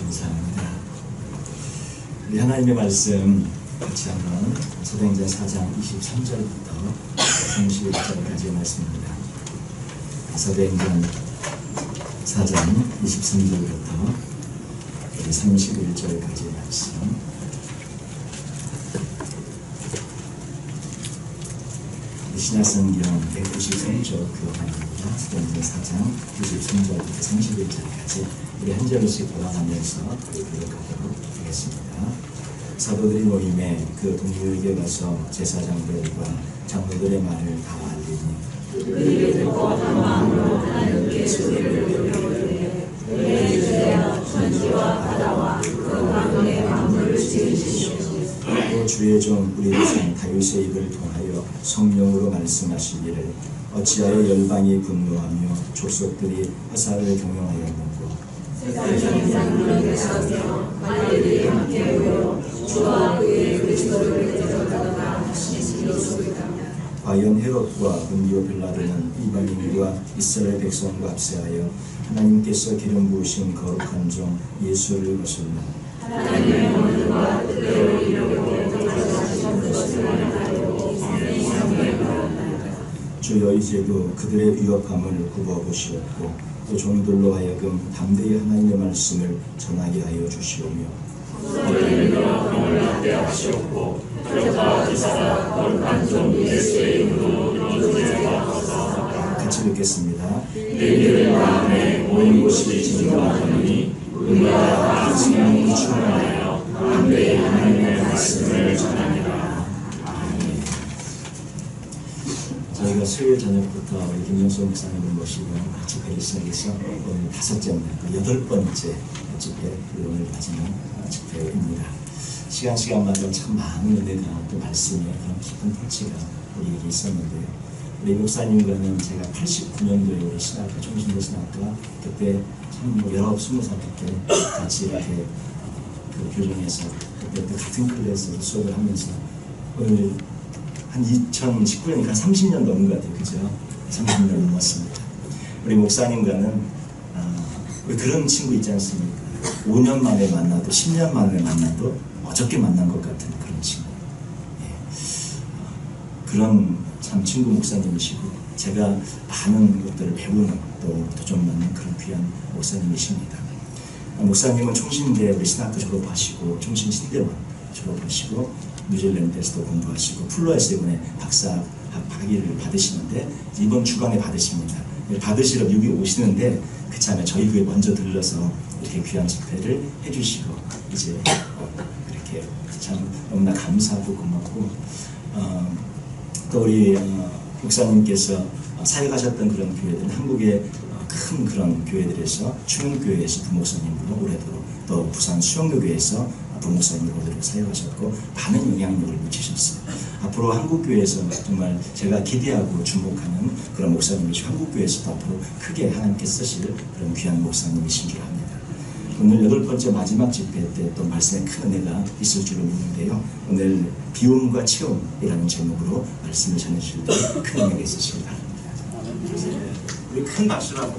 감사합니다. 우리 하나님의 말씀 같이 한번 사도행전 4장 23절부터 31절까지의 말씀입니다. 사도행전 4장 23절부터 31절까지의 말씀. 신약성경 193쪽 교환입니다. 사도행전 4장 23절부터 31절까지 우리 한 절씩 돌아가면서 기록하도록 하겠습니다. 사도들이 모임에 그 동료에게 가서 제사장들과 장로들의 말을 다 알리니 그들이 듣고 한 마음으로 하나님께 소리를 높여드리되 내 주여 천지와 바다와 그 가운데 만물을 지으시옵소서. 또 주의 종 우리 조상 다윗의 입을 통하여 성령으로 말씀하시기를 어찌하여 열방이 분노하며 족속들이 화살을 경영하였는고 세상의 장로에게 서며 말들이 함께 모여 주와 그의 그리스도를 대적하다가 하시니소이다. 과연 헤롯과 본디오 빌라도는 이방인과 이스라엘 백성과 합세하여 하나님께서 기름 부으신 거룩한 종 예수를 거슬러 하나님의 원과 뜻대로 이루고 독자하신 것을 알고 성령의 바랍니다. 주여 이제도 그들의 위협함을 굽어보시옵고 또 종들로 하여금 담대히 하나님의 말씀을 전하게 하여 주시오며 소리로 병을 낫게 하시옵고 그러다 주사가 거룩한 종 예수의 이름으로 이루어지게 하소서. 같이 읽겠습니다. 너희들 마음에 모인 곳이 진정하더니 은혜와 성령이 충만하여 담대히 하나님의 말씀을 전하니라. 아멘. 저희가 수요일 저녁부터 우리 김영수 목사님을 모시고 같이 그리스도에서 오늘 5째, 8번째 집회, 오늘 마지막 집회입니다. 시간마다 참 많은 은혜가 또 말씀에 그런 깊은 터치가 우리에게 있었는데요. 우리 목사님과는 제가 89년도에 우리 신학과 중심도 신학과 그때 참 19, 20살 때 같이 이렇게 그 교정에서 그때 같은 클래스에서 수업을 하면서 오늘 한 2019년이니까 30년 넘은 것 같아요. 그죠? 30년 넘었습니다. 우리 목사님과는 그런 친구 있지 않습니까? 5년 만에 만나도 10년 만에 만나도 어저께 만난 것 같은 그런 친구. 예. 그런 참 친구 목사님이시고 제가 많은 것들을 배우는 또 도전받는 그런 귀한 목사님이십니다. 목사님은 총신대 우리 신학교 졸업하시고 총신 신대원 졸업하시고 뉴질랜드에서도 공부하시고 플로에서 이번에 박사 학위를 받으시는데 이번 주간에 받으십니다. 받으시러 미국에 오시는데 그 참에 저희 교회 먼저 들러서 이렇게 귀한 집회를 해주시고 이제 이렇게 참 너무나 감사하고 고맙고 또 우리 목사님께서 사역하셨던 그런 교회들은 한국의 큰 그런 교회들에서 충원교회에서 부목사님으로 오래도록 또 부산 수영교회에서 부목사님으로 오래도록 사역하셨고 많은 영향력을 미치셨어요. 앞으로 한국교회에서 정말 제가 기대하고 주목하는 그런 목사님이시고 한국교회에서도 앞으로 크게 하나님께 쓰실 그런 귀한 목사님이신 줄 압니다. 오늘 8번째 마지막 집회 때 또 말씀에 큰 은혜가 있을 줄로 믿는데요. 오늘 비움과 체험이라는 제목으로 말씀을 전해주실 때 큰 은혜가 있으시길 바랍니다. 우리 큰 박수로 한번.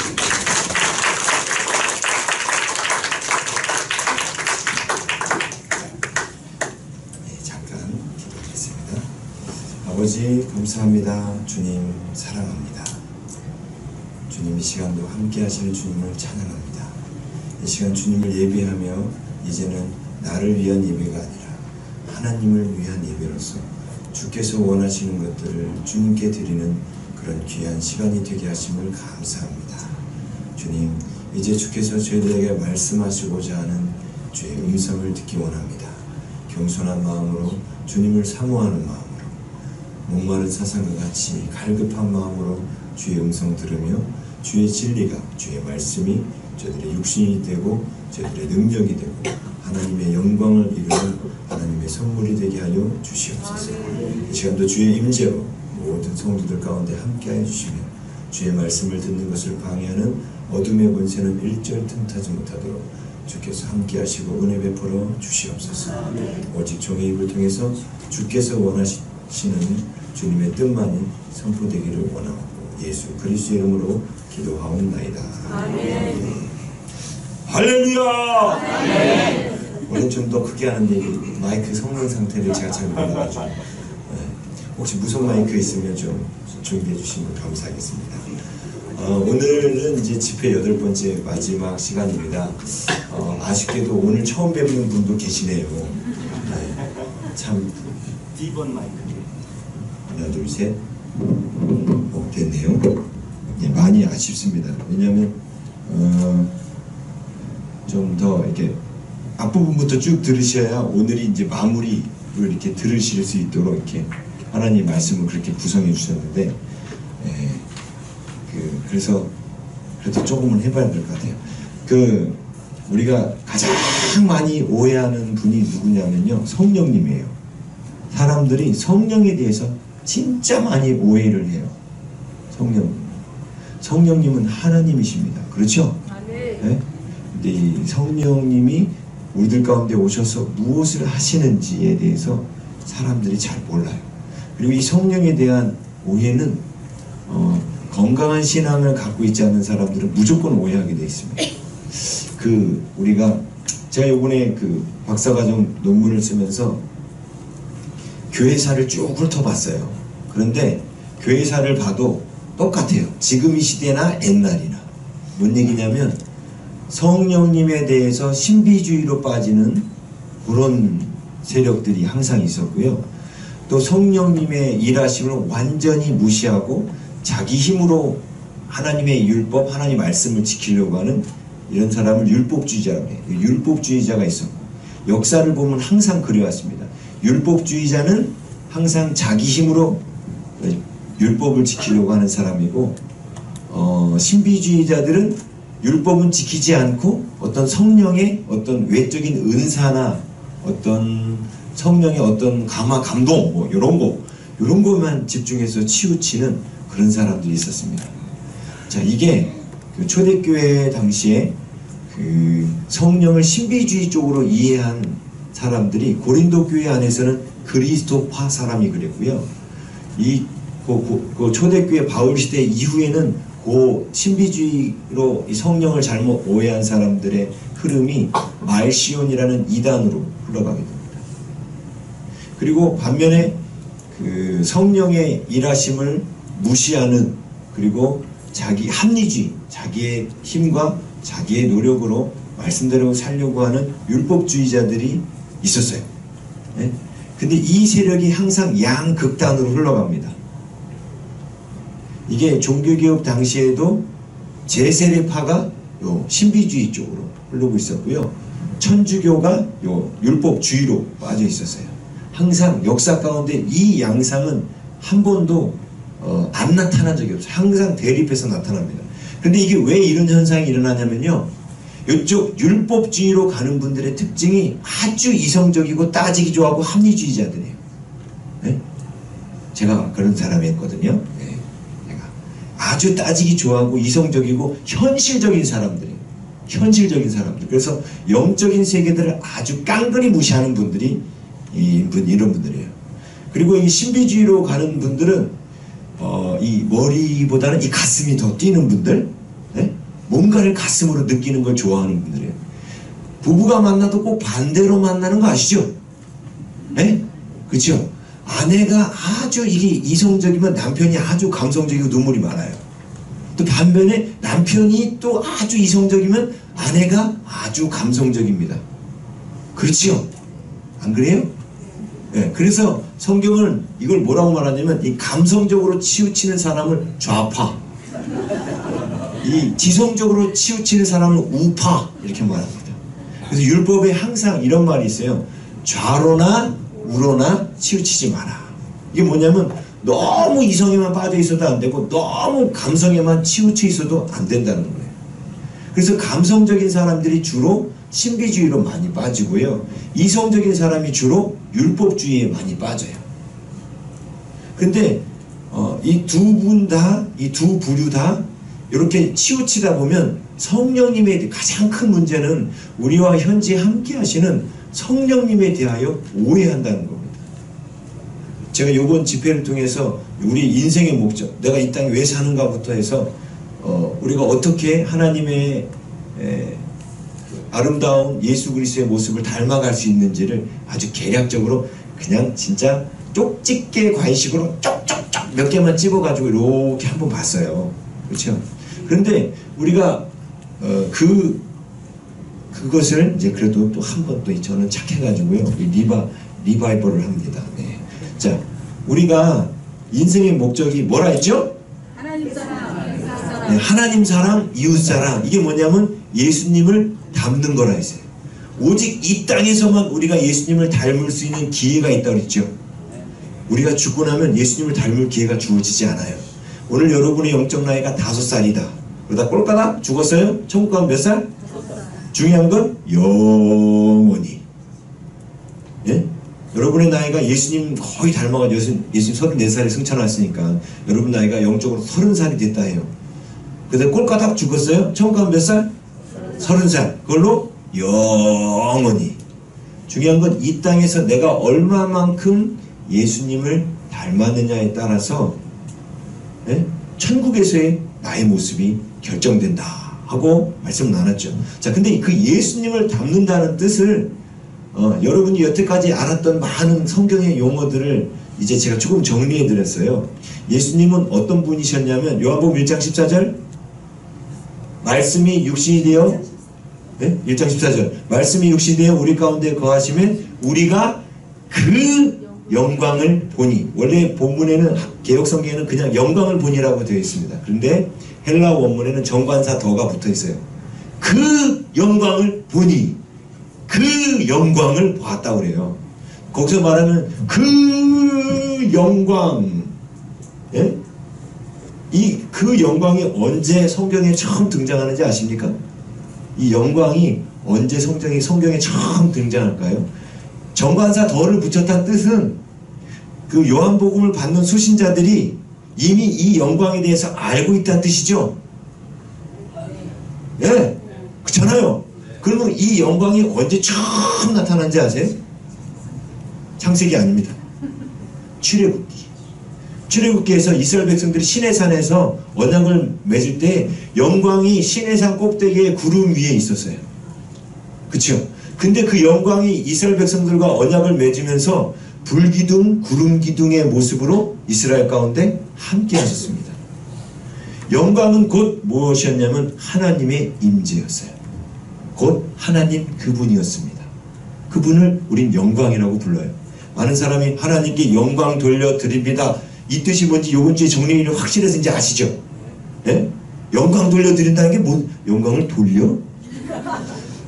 네, 잠깐 기도하겠습니다. 아버지 감사합니다. 주님 사랑합니다. 주님 이 시간도 함께 하시는 주님을 찬양합니다. 이 시간 주님을 예배하며 이제는 나를 위한 예배가 아니라 하나님을 위한 예배로서 주께서 원하시는 것들을 주님께 드리는 그런 귀한 시간이 되게 하심을 감사합니다. 주님, 이제 주께서 저희들에게 말씀하시고자 하는 주의 음성을 듣기 원합니다. 겸손한 마음으로 주님을 사모하는 마음으로 목마른 사슴과 같이 갈급한 마음으로 주의 음성 들으며 주의 진리가 주의 말씀이 저희들의 육신이 되고 저희들의 능력이 되고 하나님의 영광을 이루는 하나님의 선물이 되게 하여 주시옵소서. 이 시간도 주의 임재로 모든 성도들 가운데 함께하여 주시며 주의 말씀을 듣는 것을 방해하는 어둠의 권세는 일절 틈타지 못하도록 주께서 함께하시고 은혜 베풀어 주시옵소서. 오직 종의 입을 통해서 주께서 원하시는 주님의 뜻만이 선포되기를 원하옵고 예수 그리스도의 이름으로 기도하옵나이다. 아멘. 할렐루야! 원래 좀 더 크게 하는 얘기, 마이크 성능 상태를 제가 잘 몰라가지고. 네. 혹시 무선 마이크 있으면 좀 준비해 주시면 감사하겠습니다. 오늘은 이제 집회 8번째 마지막 시간입니다. 아쉽게도 오늘 처음 뵙는 분도 계시네요. 네. 참. D번 마이크. 하나, 둘, 셋. 됐네요. 네, 많이 아쉽습니다. 왜냐하면 좀 더 이렇게 앞부분부터 쭉 들으셔야 오늘이 이제 마무리를 이렇게 들으실 수 있도록 이렇게 하나님 말씀을 그렇게 구성해 주셨는데, 그래서 그래도 조금은 해봐야 될 것 같아요. 우리가 가장 많이 오해하는 분이 누구냐면요, 성령님이에요. 사람들이 성령에 대해서 진짜 많이 오해를 해요. 성령님은 하나님이십니다. 그렇죠? 네? 근데 이 성령님이 우리들 가운데 오셔서 무엇을 하시는지에 대해서 사람들이 잘 몰라요. 그리고 이 성령에 대한 오해는 건강한 신앙을 갖고 있지 않은 사람들은 무조건 오해하게 되어 있습니다. 제가 요번에 박사과정 논문을 쓰면서 교회사를 쭉 훑어봤어요. 그런데 교회사를 봐도 똑같아요. 지금 이 시대나 옛날이나. 뭔 얘기냐면 성령님에 대해서 신비주의로 빠지는 그런 세력들이 항상 있었고요. 또 성령님의 일하심을 완전히 무시하고 자기 힘으로 하나님의 율법, 하나님 말씀을 지키려고 하는 이런 사람을 율법주의자라고 해요. 율법주의자가 있었고, 역사를 보면 항상 그래왔습니다. 율법주의자는 항상 자기 힘으로 율법을 지키려고 하는 사람이고, 신비주의자들은 율법은 지키지 않고 어떤 성령의 어떤 외적인 은사나 어떤 성령의 어떤 감동 이런 것만 집중해서 치우치는 그런 사람들이 있었습니다. 자, 이게 초대교회 당시에 성령을 신비주의 쪽으로 이해한 사람들이 고린도 교회 안에서는 그리스도파 사람이 그랬고요. 초대교회 바울 시대 이후에는 신비주의로 이 성령을 잘못 오해한 사람들의 흐름이 말시온이라는 이단으로 흘러가게 됩니다. 그리고 반면에 성령의 일하심을 무시하는, 그리고 자기 합리주의, 자기의 힘과 자기의 노력으로 말씀대로 살려고 하는 율법주의자들이 있었어요. 네? 근데 이 세력이 항상 양극단으로 흘러갑니다. 이게 종교개혁 당시에도 제세례파가 신비주의 쪽으로 흐르고 있었고요. 천주교가 율법주의로 빠져 있었어요. 항상 역사 가운데 이 양상은 한 번도 안 나타난 적이 없어요. 항상 대립해서 나타납니다. 근데 이게 왜 이런 현상이 일어나냐면요, 이쪽 율법주의로 가는 분들의 특징이 아주 이성적이고 따지기 좋아하고 합리주의자들이에요. 네? 제가 그런 사람이었거든요. 네. 아주 따지기 좋아하고 이성적이고 현실적인 사람들. 그래서 영적인 세계들을 아주 깡그리 무시하는 분들이 이런 분들이에요. 그리고 이 신비주의로 가는 분들은 이 머리보다는 이 가슴이 더 뛰는 분들, 네? 뭔가를 가슴으로 느끼는 걸 좋아하는 분들이에요. 부부가 만나도 꼭 반대로 만나는 거 아시죠? 네? 그렇죠? 아내가 아주 이게 이성적이면 남편이 아주 감성적이고 눈물이 많아요. 또 반면에 남편이 또 아주 이성적이면 아내가 아주 감성적입니다. 그렇죠? 안 그래요? 네, 그래서 성경은 이걸 뭐라고 말하냐면 이 감성적으로 치우치는 사람을 좌파, 이 지성적으로 치우치는 사람을 우파 이렇게 말합니다. 그래서 율법에 항상 이런 말이 있어요. 좌로나 우로나 치우치지 마라. 이게 뭐냐면 너무 이성에만 빠져 있어도 안 되고 너무 감성에만 치우쳐 있어도 안 된다는 거예요. 그래서 감성적인 사람들이 주로 신비주의로 많이 빠지고요, 이성적인 사람이 주로 율법주의에 많이 빠져요. 근데 이 두 부류 다 이렇게 치우치다 보면 성령님의 가장 큰 문제는 우리와 현재 함께 하시는 성령님에 대하여 오해한다는 겁니다. 제가 이번 집회를 통해서 우리 인생의 목적, 내가 이 땅에 왜 사는가부터 해서 우리가 어떻게 하나님의 아름다운 예수 그리스도의 모습을 닮아갈 수 있는지를 아주 계략적으로 그냥 진짜 쪽집게 관식으로 쪽쪽쪽 몇 개만 찝어가지고 이렇게 한번 봤어요. 그렇죠? 그런데 우리가 그것을 이제 그래도 또 한 번 또 저는 착해가지고요 리바이벌을 합니다. 네. 자, 우리가 인생의 목적이 뭐라 했죠? 하나님 사랑, 네, 하나님 사랑, 이웃 사랑. 이게 뭐냐면 예수님을 닮는 거라 했어요. 오직 이 땅에서만 우리가 예수님을 닮을 수 있는 기회가 있다고 그랬죠. 우리가 죽고 나면 예수님을 닮을 기회가 주어지지 않아요. 오늘 여러분의 영적 나이가 5살이다. 그러다 꼴까닥 죽었어요? 천국 가면 몇 살? 5살. 중요한 건 영원히. 예? 여러분의 나이가 예수님 거의 닮아가지고 예수님 34살에 승천했으니까 여러분 나이가 영적으로 30살이 됐다 해요. 그런데 꼴까닥 죽었어요? 천국 가면 몇 살? 30살. 그걸로 영원히. 중요한 건 이 땅에서 내가 얼마만큼 예수님을 닮았느냐에 따라서 천국에서의 나의 모습이 결정된다 하고 말씀 나눴죠. 자, 근데 그 예수님을 닮는다는 뜻을 여러분이 여태까지 알았던 많은 성경의 용어들을 이제 제가 조금 정리해 드렸어요. 예수님은 어떤 분이셨냐면 요한복음 1장 14절 말씀이 육신이 되어 1장 14절 말씀이 육신이 되어 우리 가운데 거하시면 우리가 그 영광을 보니. 원래 본문에는 개역성경에는 그냥 영광을 보니라고 되어 있습니다. 그런데 헬라 원문에는 정관사 더가 붙어 있어요. 그 영광을 보니. 그 영광을 봤다고 그래요. 거기서 말하면 그 영광. 예? 그 영광이 언제 성경에 처음 등장하는지 아십니까? 이 영광이 언제 성경에 처음 등장할까요? 정관사 더를 붙였다는 뜻은 그 요한복음을 받는 수신자들이 이미 이 영광에 대해서 알고 있다는 뜻이죠. 예, 네, 그렇잖아요. 그러면 이 영광이 언제 처음 나타난지 아세요? 창세기 아닙니다. 출애굽기. 출애굽기에서 이스라엘 백성들이 시내산에서 언약을 맺을 때 영광이 시내산 꼭대기에 구름 위에 있었어요. 그렇죠? 근데 그 영광이 이스라엘 백성들과 언약을 맺으면서 불기둥, 구름기둥의 모습으로 이스라엘 가운데 함께 하셨습니다. 영광은 곧 무엇이었냐면 하나님의 임재였어요. 곧 하나님 그분이었습니다. 그분을 우린 영광이라고 불러요. 많은 사람이 하나님께 영광 돌려드립니다. 이 뜻이 뭔지 이번 주에 정리를 확실해서 이제 아시죠? 네? 영광 돌려드린다는 게 뭐, 영광을 돌려?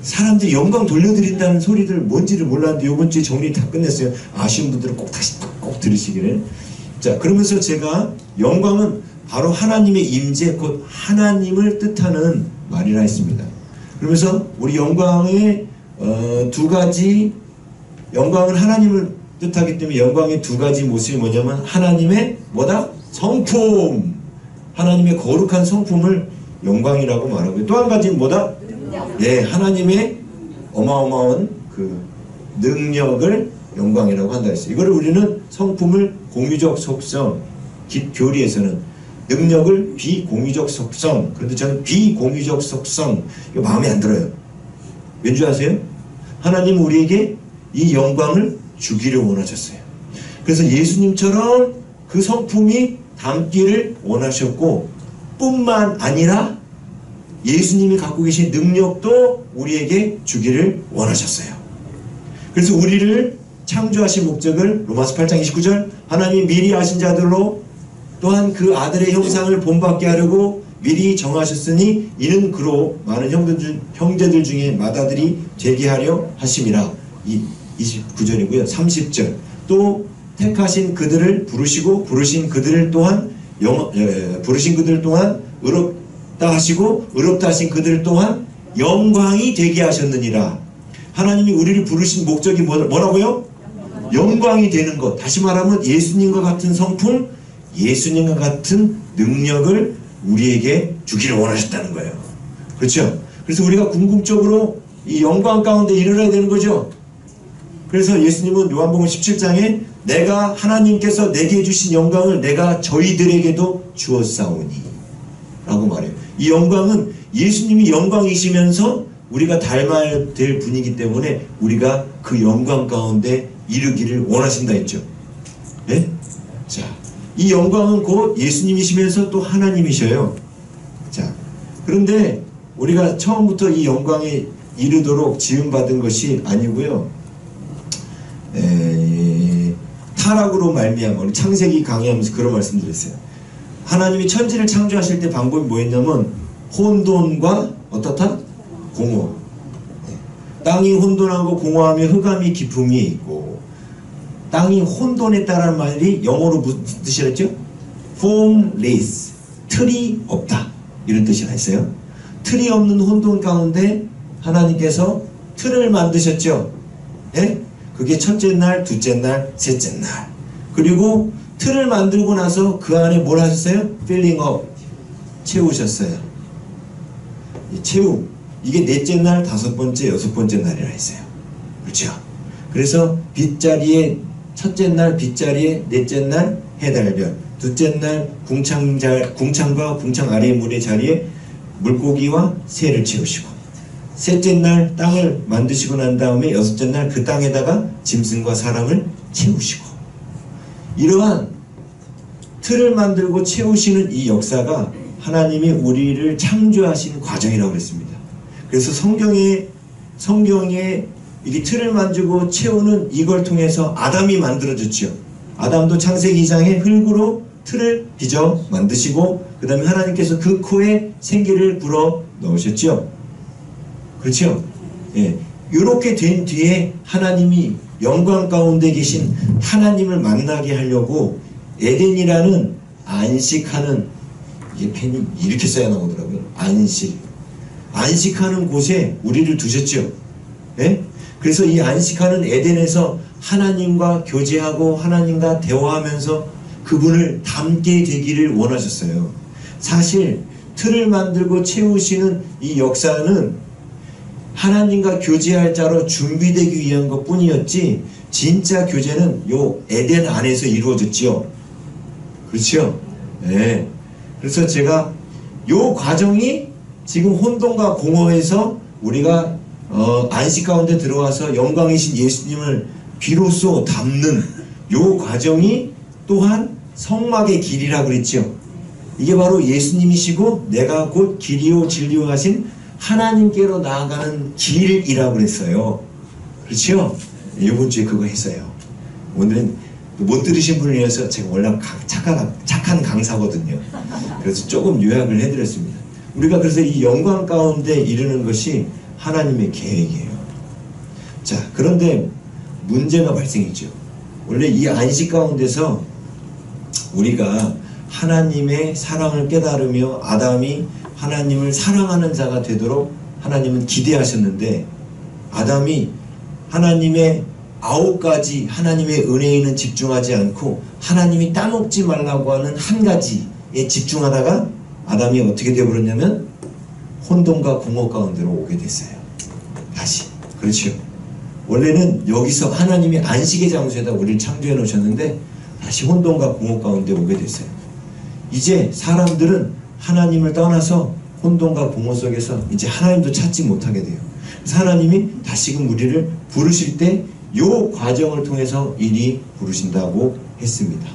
사람들이 영광 돌려드린다는 소리들 뭔지를 몰랐는데 이번 주에 정리 다 끝냈어요. 아쉬운 분들은 꼭 다시 꼭 들으시기를. 자, 그러면서 제가 영광은 바로 하나님의 임재, 곧 하나님을 뜻하는 말이라 했습니다. 그러면서 우리 영광의 두 가지, 영광은 하나님을 뜻하기 때문에 영광의 두 가지 모습이 뭐냐면 하나님의 뭐다? 성품. 하나님의 거룩한 성품을 영광이라고 말하고요. 또 한 가지는 뭐다? 예, 하나님의 어마어마한 그 능력을 영광이라고 한다 했어요. 이거를 우리는 성품을 공유적 속성, 교리에서는 능력을 비공유적 속성. 그런데 저는 비공유적 속성, 이거 마음에 안 들어요. 왠지 아세요? 하나님은 우리에게 이 영광을 주기를 원하셨어요. 그래서 예수님처럼 그 성품이 담기를 원하셨고 뿐만 아니라 예수님이 갖고 계신 능력도 우리에게 주기를 원하셨어요. 그래서 우리를 창조하신 목적을 로마서 8장 29절 하나님이 미리 아신 자들로 또한 그 아들의 형상을 본받게 하려고 미리 정하셨으니 이는 그로 많은 형제들 중에 맏아들이 되게 하려 하심이라. 29절이고요. 30절 또 택하신 그들을 부르시고 부르신 그들을 또한 의롭다 하시고 의롭다 하신 그들 또한 영광이 되게 하셨느니라. 하나님이 우리를 부르신 목적이 뭐라고요? 영광이 되는 것. 다시 말하면 예수님과 같은 성품, 예수님과 같은 능력을 우리에게 주기를 원하셨다는 거예요. 그렇죠? 그래서 우리가 궁극적으로 이 영광 가운데 이르러야 되는 거죠. 그래서 예수님은 요한복음 17장에 내가 하나님께서 내게 주신 영광을 내가 저희들에게도 주었사오니 라고 말해요. 이 영광은 예수님이 영광이시면서 우리가 닮아야 될 분이기 때문에 우리가 그 영광 가운데 이르기를 원하신다 했죠. 네? 자, 이 영광은 곧 예수님이시면서 또 하나님이셔요. 자, 그런데 우리가 처음부터 이 영광에 이르도록 지음받은 것이 아니고요. 타락으로 말미암아, 우리 창세기 강의하면서 그런 말씀드렸어요. 하나님이 천지를 창조하실 때 방법이 뭐였냐면 혼돈과 어떻다? 공허. 땅이 혼돈하고 공허하며 흑암이 깊음이 있고, 땅이 혼돈했다라는 말이 영어로 무슨 뜻이랬죠? formless, 틀이 없다, 이런 뜻이라 했어요. 틀이 없는 혼돈 가운데 하나님께서 틀을 만드셨죠. 예? 그게 첫째 날, 둘째 날, 셋째 날. 그리고 틀을 만들고 나서 그 안에 뭘 하셨어요? filling up, 채우셨어요. 이 채움, 이게 넷째 날, 다섯 번째, 여섯 번째 날이라 했어요. 그렇죠? 그래서 빗자리에 첫째 날 빗자리에, 넷째 날 해달별, 둘째 날 궁창과 궁창 아래의 물의 자리에 물고기와 새를 채우시고, 셋째 날 땅을 만드시고 난 다음에 여섯째 날 그 땅에다가 짐승과 사람을 채우시고, 이러한 틀을 만들고 채우시는 이 역사가 하나님이 우리를 창조하신 과정이라고 했습니다. 그래서 성경에 이게 틀을 만들고 채우는 이걸 통해서 아담이 만들어졌죠. 아담도 창세기 2장에 흙으로 틀을 빚어 만드시고, 그 다음에 하나님께서 그 코에 생기를 불어 넣으셨죠. 그렇죠? 예. 이렇게 된 뒤에 하나님이 영광 가운데 계신 하나님을 만나게 하려고 에덴이라는 안식하는, 이게 펜이 이렇게 써야 나오더라고요. 안식하는 곳에 우리를 두셨죠. 예? 그래서 이 안식하는 에덴에서 하나님과 교제하고 하나님과 대화하면서 그분을 닮게 되기를 원하셨어요. 사실 틀을 만들고 채우시는 이 역사는 하나님과 교제할 자로 준비되기 위한 것 뿐이었지, 진짜 교제는 요 에덴 안에서 이루어졌지요. 그렇죠? 네. 그래서 제가 요 과정이 지금 혼돈과 공허에서 우리가 안식 가운데 들어와서 영광이신 예수님을 비로소 담는 요 과정이 또한 성막의 길이라고 그랬죠. 이게 바로 예수님이시고 내가 곧 길이요 진리요 하신 하나님께로 나아가는 길이라고 그랬어요. 그렇죠? 이번 주에 그거 했어요. 오늘은 못 들으신 분을 위해서 제가 원래 착한 강사거든요. 그래서 조금 요약을 해드렸습니다. 우리가 그래서 이 영광 가운데 이르는 것이 하나님의 계획이에요. 자, 그런데 문제가 발생했죠. 원래 이 안식 가운데서 우리가 하나님의 사랑을 깨달으며 아담이 하나님을 사랑하는 자가 되도록 하나님은 기대하셨는데, 아담이 하나님의 9가지 하나님의 은혜에는 집중하지 않고 하나님이 따먹지 말라고 하는 한 가지에 집중하다가 아담이 어떻게 되어버렸냐면 혼돈과 공허 가운데로 오게 됐어요. 다시. 그렇죠. 원래는 여기서 하나님이 안식의 장소에다 우리를 창조해 놓으셨는데 다시 혼돈과 공허 가운데 오게 됐어요. 이제 사람들은 하나님을 떠나서 혼돈과 공허 속에서 이제 하나님도 찾지 못하게 돼요. 그래서 하나님이 다시금 우리를 부르실 때 이 과정을 통해서 이리 부르신다고 했습니다.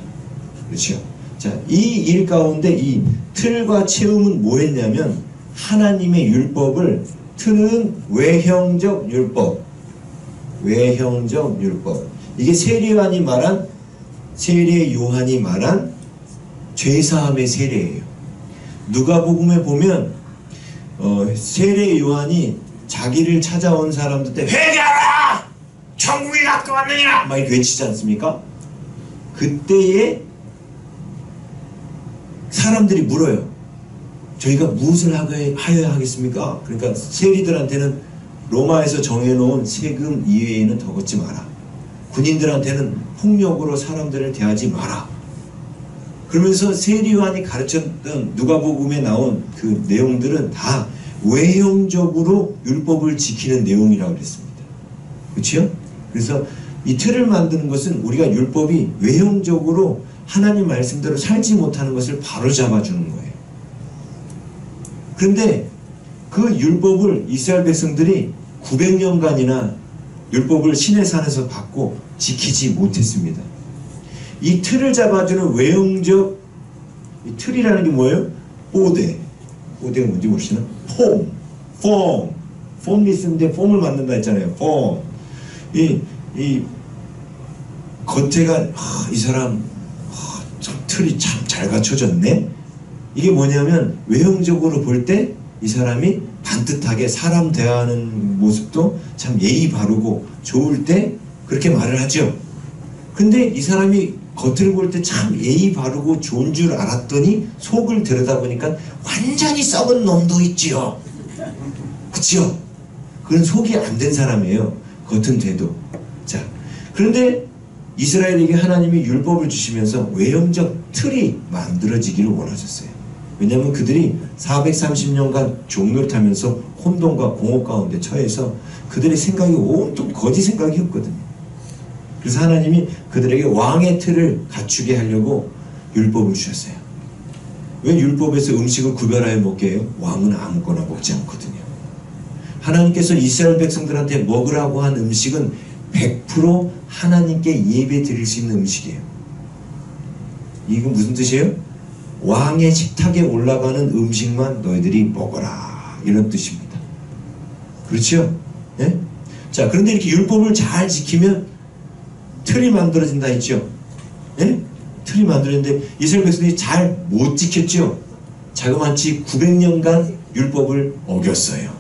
그렇죠? 자, 이 일 가운데 이 틀과 채움은 뭐 했냐면 하나님의 율법을, 틀은 외형적 율법, 외형적 율법. 이게 세례 요한이 말한 죄사함의 세례예요. 누가복음에 보면 세례 요한이 자기를 찾아온 사람들 때 회개하라! 천국이 가까웠느니라! 막 이렇게 외치지 않습니까? 그때에 사람들이 물어요. 저희가 무엇을 하여야 하겠습니까? 그러니까 세리들한테는 로마에서 정해놓은 세금 이외에는 더 걷지 마라. 군인들한테는 폭력으로 사람들을 대하지 마라. 그러면서 세례 요한이 가르쳤던 누가복음에 나온 그 내용들은 다 외형적으로 율법을 지키는 내용이라고 그랬습니다. 그렇죠? 그래서 이 틀을 만드는 것은 우리가 율법이 외형적으로 하나님 말씀대로 살지 못하는 것을 바로 잡아주는 거예요. 그런데 그 율법을 이스라엘 백성들이 900년간이나 율법을 시내산에서 받고 지키지 못했습니다. 이 틀을 잡아주는 외형적, 이 틀이라는 게 뭐예요? 뽀대. 뽀대가 뭔지 모르시나? 폼이 있는데 폼을 만든다 했잖아요. 폼. 이 겉에가 이 사람 참 틀이 참 잘 갖춰졌네. 이게 뭐냐면 외형적으로 볼 때 이 사람이 반듯하게 사람 대하는 모습도 참 예의 바르고 좋을 때 그렇게 말을 하죠. 근데 이 사람이 겉을 볼 때 참 예의 바르고 좋은 줄 알았더니 속을 들여다보니까 완전히 썩은 놈도 있지요. 그치요? 그건 속이 안 된 사람이에요. 겉은 돼도. 자, 그런데 이스라엘에게 하나님이 율법을 주시면서 외형적 틀이 만들어지기를 원하셨어요. 왜냐하면 그들이 430년간 종노릇하면서 혼돈과 공업 가운데 처해서 그들의 생각이 온통 거짓 생각이었거든요. 그래서 하나님이 그들에게 왕의 틀을 갖추게 하려고 율법을 주셨어요. 왜 율법에서 음식을 구별하여 먹게 해요? 왕은 아무거나 먹지 않거든요. 하나님께서 이스라엘 백성들한테 먹으라고 한 음식은 100% 하나님께 예배 드릴 수 있는 음식이에요. 이건 무슨 뜻이에요? 왕의 식탁에 올라가는 음식만 너희들이 먹어라, 이런 뜻입니다. 그렇죠? 네? 자, 그런데 이렇게 율법을 잘 지키면 틀이 만들어진다 했죠. 네? 틀이 만들어졌는데 이스라엘 백성들이 잘 못 지켰죠. 자그마치 900년간 율법을 어겼어요.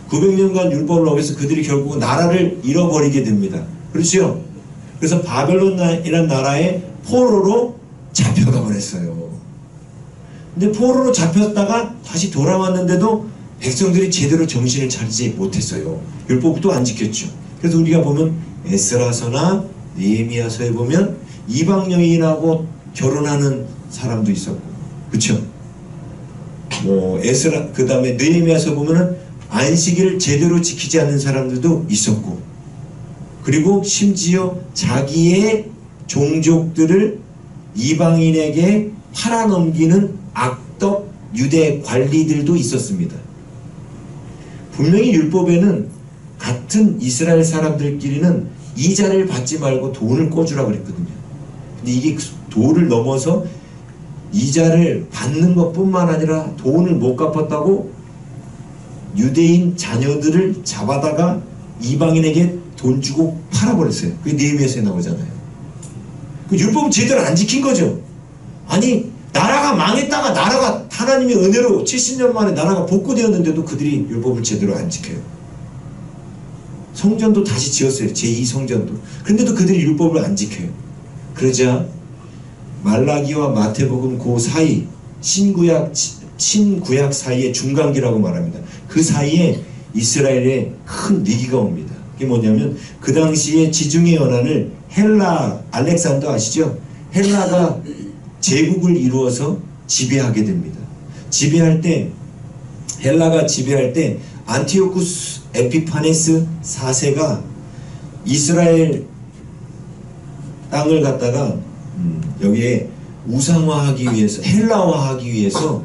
900년간 율법을 어겨서 그들이 결국 나라를 잃어버리게 됩니다. 그렇죠? 그래서 바벨론이라는 나라에 포로로 잡혀가 버렸어요. 근데 포로로 잡혔다가 다시 돌아왔는데도 백성들이 제대로 정신을 차리지 못했어요. 율법도 안 지켰죠. 그래서 우리가 보면 에스라서나 느헤미야서에 보면 이방 여인하고 결혼하는 사람도 있었고, 그렇죠? 에스라, 그 다음에 느헤미야서 보면은 안식일을 제대로 지키지 않는 사람들도 있었고, 그리고 심지어 자기의 종족들을 이방인에게 팔아넘기는 악덕 유대 관리들도 있었습니다. 분명히 율법에는 같은 이스라엘 사람들끼리는 이자를 받지 말고 돈을 꿔주라 그랬거든요. 근데 이게 도를 넘어서 이자를 받는 것뿐만 아니라 돈을 못 갚았다고 유대인 자녀들을 잡아다가 이방인에게 돈 주고 팔아버렸어요. 그게 느헤미야서에 나오잖아요. 그 율법을 제대로 안 지킨 거죠. 아니, 나라가 망했다가 나라가 하나님의 은혜로 70년 만에 나라가 복구되었는데도 그들이 율법을 제대로 안 지켜요. 성전도 다시 지었어요. 제2성전도. 근데도 그들이 율법을 안 지켜요. 그러자 말라기와 마태복음 그 사이, 신구약 사이의 중간기라고 말합니다. 그 사이에 이스라엘에 큰 위기가 옵니다. 그게 뭐냐면 그 당시에 지중해 연안을 알렉산더 아시죠? 헬라가 제국을 이루어서 지배하게 됩니다. 헬라가 지배할 때 안티오쿠스 에피파네스 4세가 이스라엘 땅을 갖다가 여기에 우상화하기 위해서, 헬라화하기 위해서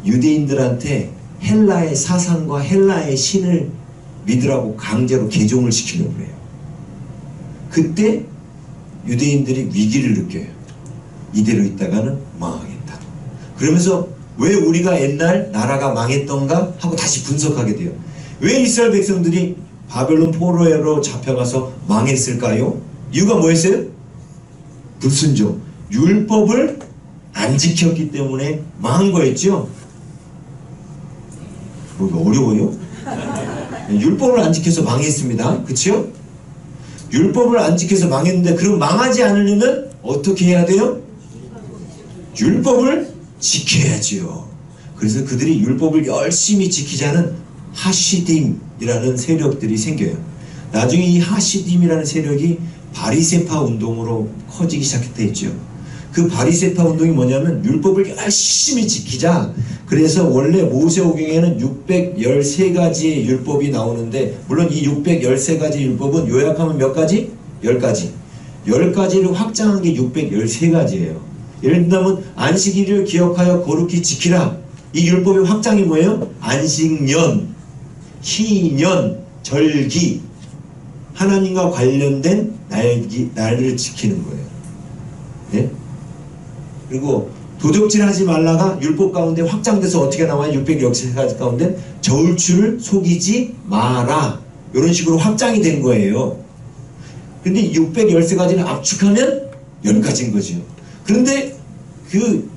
유대인들한테 헬라의 사상과 헬라의 신을 믿으라고 강제로 개종을 시키려고 해요. 그때 유대인들이 위기를 느껴요. 이대로 있다가는 망하겠다. 그러면서 왜 우리가 옛날 나라가 망했던가 하고 다시 분석하게 돼요. 왜 이스라엘 백성들이 바벨론 포로로 잡혀가서 망했을까요? 이유가 뭐였어요? 불순종. 율법을 안 지켰기 때문에 망한 거였죠. 뭐 어려워요? 율법을 안 지켜서 망했습니다. 그치요? 율법을 안 지켜서 망했는데 그럼 망하지 않으려면 어떻게 해야 돼요? 율법을 지켜야지요. 그래서 그들이 율법을 열심히 지키자는 하시딤이라는 세력들이 생겨요. 나중에 이 하시딤이라는 세력이 바리세파 운동으로 커지기 시작했다 했죠. 그 바리세파 운동이 뭐냐면 율법을 열심히 지키자. 그래서 원래 모세오경에는 613가지의 율법이 나오는데, 물론 이 613가지 율법은 요약하면 몇 가지? 10가지. 10가지를 확장한 게 613가지예요. 예를 들면 안식일을 기억하여 거룩히 지키라. 이 율법의 확장이 뭐예요? 안식년, 희년, 절기, 하나님과 관련된 날을 지키는 거예요. 네? 그리고 도적질하지 말라가 율법 가운데 확장돼서 어떻게 나와요? 613가지 가운데 저울추를 속이지 마라, 이런 식으로 확장이 된 거예요. 근데 613가지를 압축하면 10가지인 거죠. 그런데 그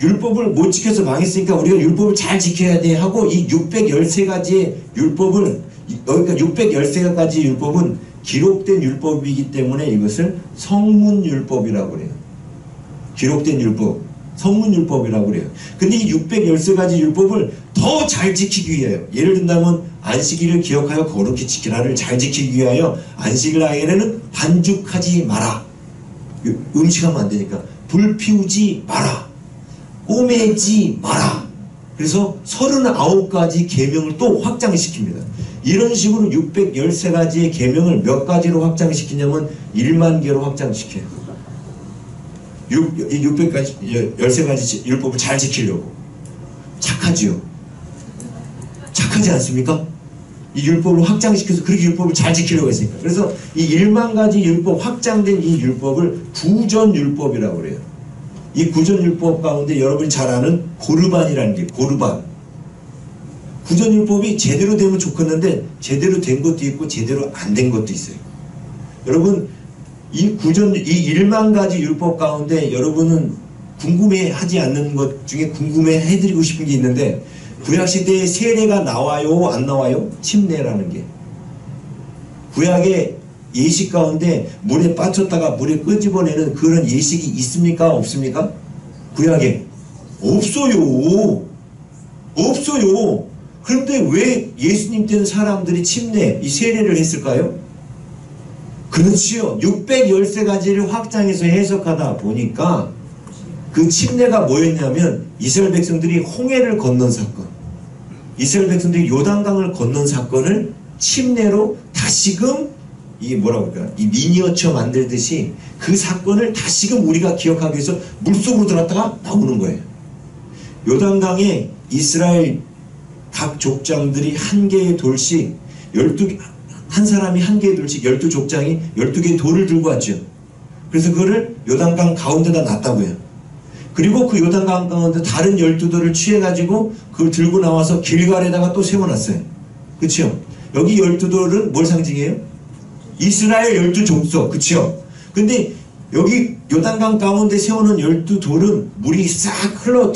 율법을 못 지켜서 망했으니까 우리가 율법을 잘 지켜야 돼 하고, 이 613가지의 율법을, 그러니까 613가지 율법은 기록된 율법이기 때문에 이것을 성문율법이라고 그래요. 기록된 율법, 성문율법이라고 그래요. 근데 이 613가지 율법을 더 잘 지키기 위하여, 예를 든다면 안식일을 기억하여 거룩히 지키라를 잘 지키기 위하여 안식일 날에는 반죽하지 마라, 음식하면 안 되니까 불 피우지 마라, 꼬매지 마라. 그래서 39가지 계명을 또 확장시킵니다. 이런 식으로 613가지의 계명을 몇 가지로 확장시키냐면 1만 개로 확장시켜요. 613가지 율법을 잘 지키려고. 착하지요? 착하지 않습니까? 이 율법을 확장시켜서 그렇게 율법을 잘 지키려고 했으니까. 그래서 이 1만 가지 율법, 확장된 이 율법을 구전율법이라고 그래요. 이 구전율법 가운데 여러분이 잘 아는 고르반이라는 게, 고르반. 구전율법이 제대로 되면 좋겠는데 제대로 된 것도 있고 제대로 안 된 것도 있어요. 여러분, 이 1만 가지 율법 가운데 여러분은 궁금해하지 않는 것 중에 궁금해해드리고 싶은 게 있는데, 구약시대에 세례가 나와요, 안 나와요? 침례라는 게. 구약의 예식 가운데 물에 빠졌다가 물에 끄집어내는 그런 예식이 있습니까? 없습니까? 구약에 없어요. 없어요. 그런데 왜 예수님 때는 사람들이 침례, 이 세례를 했을까요? 그렇지요. 613가지를 확장해서 해석하다 보니까 그 침례가 뭐였냐면 이스라엘 백성들이 홍해를 건넌 사건, 이스라엘 백성들이 요단강을 건넌 사건을 침례로 다시금, 이게 뭐라고 할까요? 이 미니어처 만들듯이 그 사건을 다시금 우리가 기억하기 위해서 물속으로 들어갔다가 나오는 거예요. 요단강에 이스라엘 각 족장들이 한 개의 돌씩, 한 사람이 한 개의 돌씩 12족장이 12개의 돌을 들고 왔죠. 그래서 그거를 요단강 가운데다 놨다고요. 그리고 그 요단강 가운데 다른 12돌을 취해가지고 그걸 들고 나와서 길갈에다가 또 세워놨어요. 그쵸? 여기 12돌은 뭘 상징해요? 이스라엘 12족속. 그쵸? 근데 여기 요단강 가운데 세우는 12돌은 물이 싹 흘러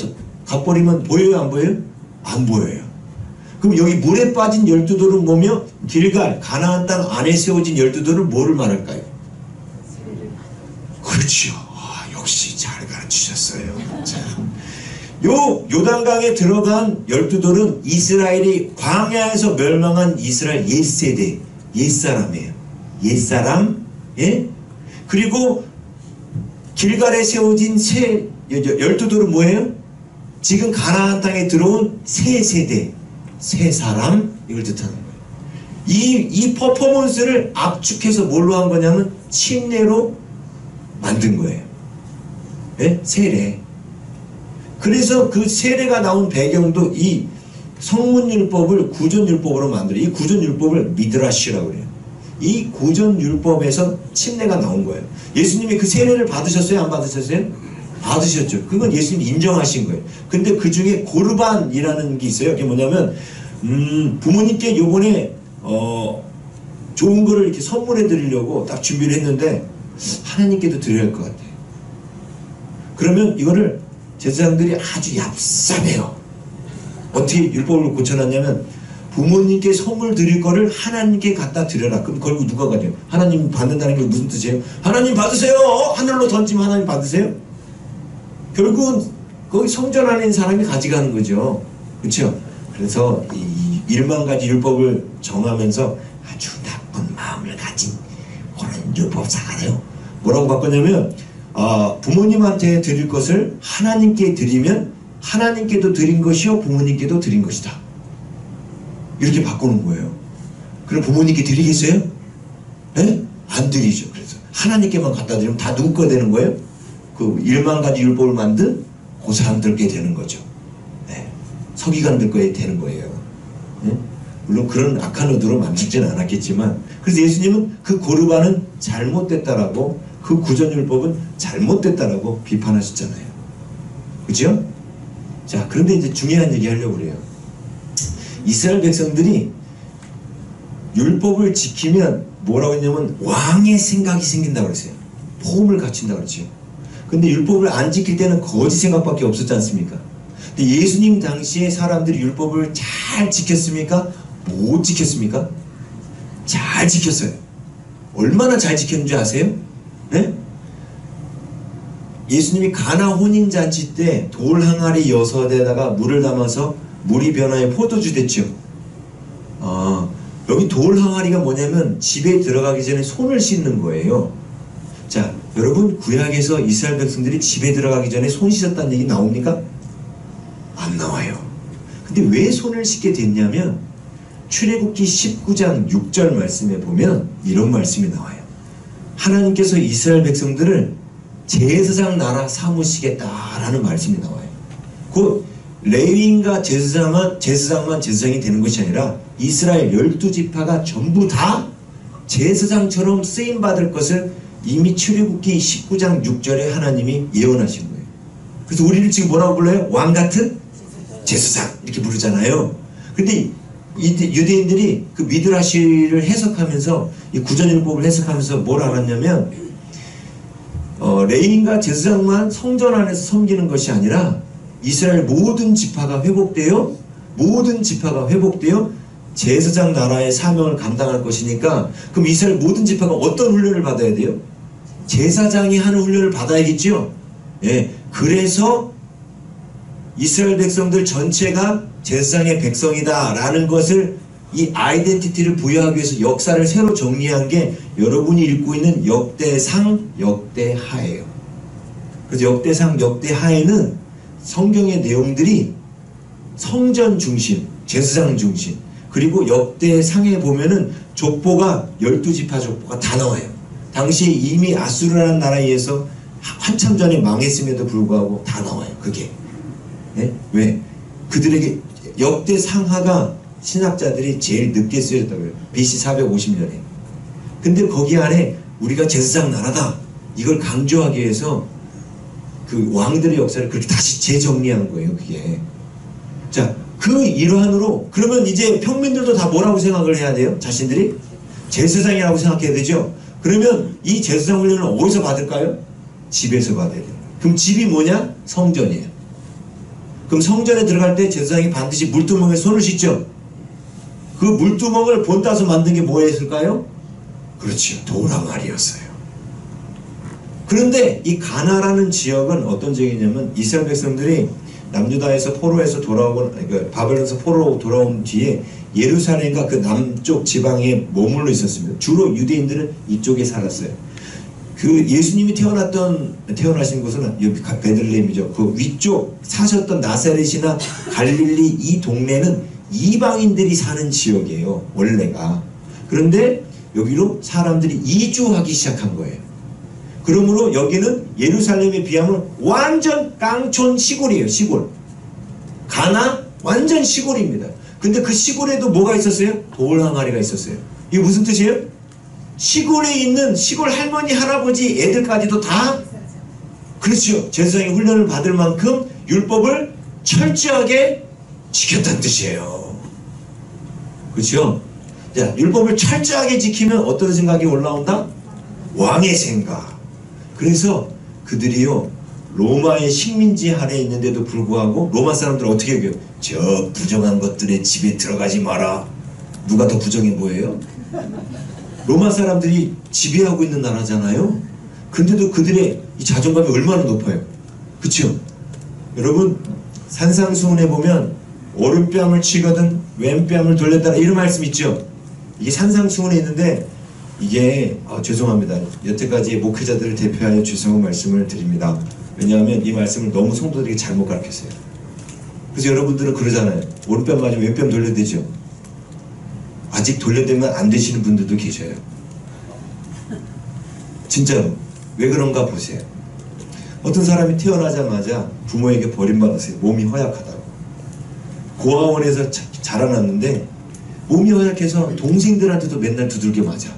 가버리면 보여요, 안 보여요? 안 보여요. 그럼 여기 물에 빠진 12돌은 뭐며? 길갈, 가나안 땅 안에 세워진 12돌은 뭐를 말할까요? 그렇죠. 역시 잘 가르치셨어요. 요단강에 들어간 12돌은 이스라엘이 광야에서 멸망한 이스라엘 옛세대, 옛사람이에요. 옛사람, 예? 그리고 길갈에 세워진 12돌은 뭐예요? 지금 가나안 땅에 들어온 새 세대, 새 사람, 이걸 뜻하는 거예요. 이 퍼포먼스를 압축해서 뭘로 한 거냐면 침례로 만든 거예요. 네? 세례. 그래서 그 세례가 나온 배경도 이 성문율법을 구전율법으로 만들어요. 이 구전율법을 미드라시라고 그래요. 이 구전율법에서 침례가 나온 거예요. 예수님이 그 세례를 받으셨어요? 안 받으셨어요? 받으셨죠. 그건 예수님이 인정하신 거예요. 근데 그 중에 고르반이라는 게 있어요. 그게 뭐냐면 부모님께 요번에 좋은 거를 이렇게 선물해 드리려고 딱 준비를 했는데 하나님께도 드려야 할 것 같아요. 그러면 이거를 제사장들이 아주 얍삽해요. 어떻게 율법을 고쳐놨냐면 부모님께 선물 드릴 거를 하나님께 갖다 드려라. 그럼 결국 누가 가져요? 하나님 받는다는 게 무슨 뜻이에요? 하나님 받으세요! 하늘로 던지면 하나님 받으세요? 결국은 거기 성전 안에 있는 사람이 가져가는 거죠. 그렇죠? 그래서 이 1만 가지 율법을 정하면서 아주 나쁜 마음을 가진 그런 율법사가요. 뭐라고 바꿨냐면 부모님한테 드릴 것을 하나님께 드리면 하나님께도 드린 것이요 부모님께도 드린 것이다. 이렇게 바꾸는 거예요. 그럼 부모님께 드리겠어요? 네? 안 드리죠. 그래서 하나님께만 갖다 드리면 다 누구 거 되는 거예요? 그 1만 가지 율법을 만든 그 사람들께 되는 거죠. 네. 서기관들 거에 되는 거예요. 예? 물론 그런 악한 의도로 만들지는 않았겠지만, 그래서 예수님은 그 고르반은 잘못됐다라고, 그 구전율법은 잘못됐다라고 비판하셨잖아요. 그죠? 자, 그런데 이제 중요한 얘기 하려고 그래요. 이스라엘 백성들이 율법을 지키면 뭐라고 했냐면 왕의 생각이 생긴다고 그랬어요. 포음을 갖춘다고 그랬죠. 근데 율법을 안 지킬 때는 거짓 생각밖에 없었지 않습니까? 근데 예수님 당시에 사람들이 율법을 잘 지켰습니까? 못 지켰습니까? 잘 지켰어요. 얼마나 잘 지켰는지 아세요? 네? 예수님이 가나 혼인잔치 때 돌 항아리 6에다가 물을 담아서 물이 변화해 포도주 됐죠. 여기 돌 항아리가 뭐냐면 집에 들어가기 전에 손을 씻는 거예요. 자, 여러분, 구약에서 이스라엘 백성들이 집에 들어가기 전에 손 씻었다는 얘기 나옵니까? 안 나와요. 근데 왜 손을 씻게 됐냐면 출애굽기 19장 6절 말씀에 보면 이런 말씀이 나와요. 하나님께서 이스라엘 백성들을 제사장 나라 삼으시겠다라는 말씀이 나와요. 곧 레위인과 제사장만 제사장이 되는 것이 아니라 이스라엘 12지파가 전부 다 제사장처럼 쓰임받을 것을 이미 출애굽기 19장 6절에 하나님이 예언하신 거예요. 그래서 우리를 지금 뭐라고 불러요? 왕 같은 제사장 이렇게 부르잖아요. 근데 유대인들이 그 미드라시를 해석하면서 이 구전율법을 해석하면서 뭘 알았냐면 레위인과 제사장만 성전 안에서 섬기는 것이 아니라 이스라엘 모든 지파가 회복되어 제사장 나라의 사명을 감당할 것이니까, 그럼 이스라엘 모든 지파가 어떤 훈련을 받아야 돼요? 제사장이 하는 훈련을 받아야겠죠. 예, 그래서 이스라엘 백성들 전체가 제사장의 백성이다 라는 것을, 이 아이덴티티를 부여하기 위해서 역사를 새로 정리한 게 여러분이 읽고 있는 역대상, 역대하예요. 그래서 역대상, 역대하에는 성경의 내용들이 성전 중심, 제사장 중심, 그리고 역대상에 보면은 족보가 12지파 족보가 다 나와요. 당시에 이미 아수르라는 나라에 의해서 한참 전에 망했음에도 불구하고 다 나와요. 그게. 네? 왜? 그들에게 역대상하가 신학자들이 제일 늦게 쓰여졌다고 해요. BC 450년에. 근데 거기 안에 우리가 제사장 나라다, 이걸 강조하기 위해서 그 왕들의 역사를 그렇게 다시 재정리한 거예요. 그게. 자, 그 일환으로 그러면 이제 평민들도 다 뭐라고 생각을 해야 돼요? 자신들이 제사장이라고 생각해야 되죠. 그러면 이 제사장 훈련을 어디서 받을까요? 집에서 받아야 돼요. 그럼 집이 뭐냐? 성전이에요. 그럼 성전에 들어갈 때 제사장이 반드시 물두멍에 손을 씻죠. 그 물두멍을 본따서 만든 게 뭐였을까요? 그렇죠. 돌항아리였어요. 그런데 이 가나라는 지역은 어떤 지역이냐면 이스라엘 백성들이 남유다에서 포로에서 돌아오고, 그러니까 바벨론에서 포로로 돌아온 뒤에 예루살렘과 그 남쪽 지방에 머물러 있었습니다. 주로 유대인들은 이쪽에 살았어요. 그 예수님이 태어나신 곳은 여기 베들레헴이죠. 그 위쪽 사셨던 나사렛이나 갈릴리 이 동네는 이방인들이 사는 지역이에요. 원래가. 그런데 여기로 사람들이 이주하기 시작한 거예요. 그러므로 여기는 예루살렘에 비하면 완전 깡촌 시골이에요. 시골. 가나 완전 시골입니다. 근데 그 시골에도 뭐가 있었어요? 돌항아리가 있었어요. 이게 무슨 뜻이에요? 시골에 있는 시골 할머니 할아버지 애들까지도 다, 그렇죠, 제사장의 훈련을 받을 만큼 율법을 철저하게 지켰다는 뜻이에요. 그렇죠? 자, 율법을 철저하게 지키면 어떤 생각이 올라온다? 왕의 생각. 그래서 그들이요, 로마의 식민지 아래에 있는데도 불구하고 로마 사람들은 어떻게 여겨요? 저 부정한 것들의 집에 들어가지 마라. 누가 더 부정해 보여요? 로마 사람들이 지배하고 있는 나라잖아요. 근데도 그들의 이 자존감이 얼마나 높아요. 그쵸? 여러분, 산상수훈에 보면 오른뺨을 치거든 왼뺨을 돌렸다라 이런 말씀 있죠. 이게 산상수훈에 있는데, 이게 죄송합니다. 여태까지 목회자들을 대표하여 죄송한 말씀을 드립니다. 왜냐하면 이 말씀을 너무 성도들에게 잘못 가르쳤어요. 그래서 여러분들은 그러잖아요. 오른뺨 맞으면 왼뺨 돌려야 되죠. 아직 돌려대면 안 되시는 분들도 계셔요. 진짜로. 왜 그런가 보세요. 어떤 사람이 태어나자마자 부모에게 버림받았어요. 몸이 허약하다고. 고아원에서 자라났는데 몸이 허약해서 동생들한테도 맨날 두들겨 맞아.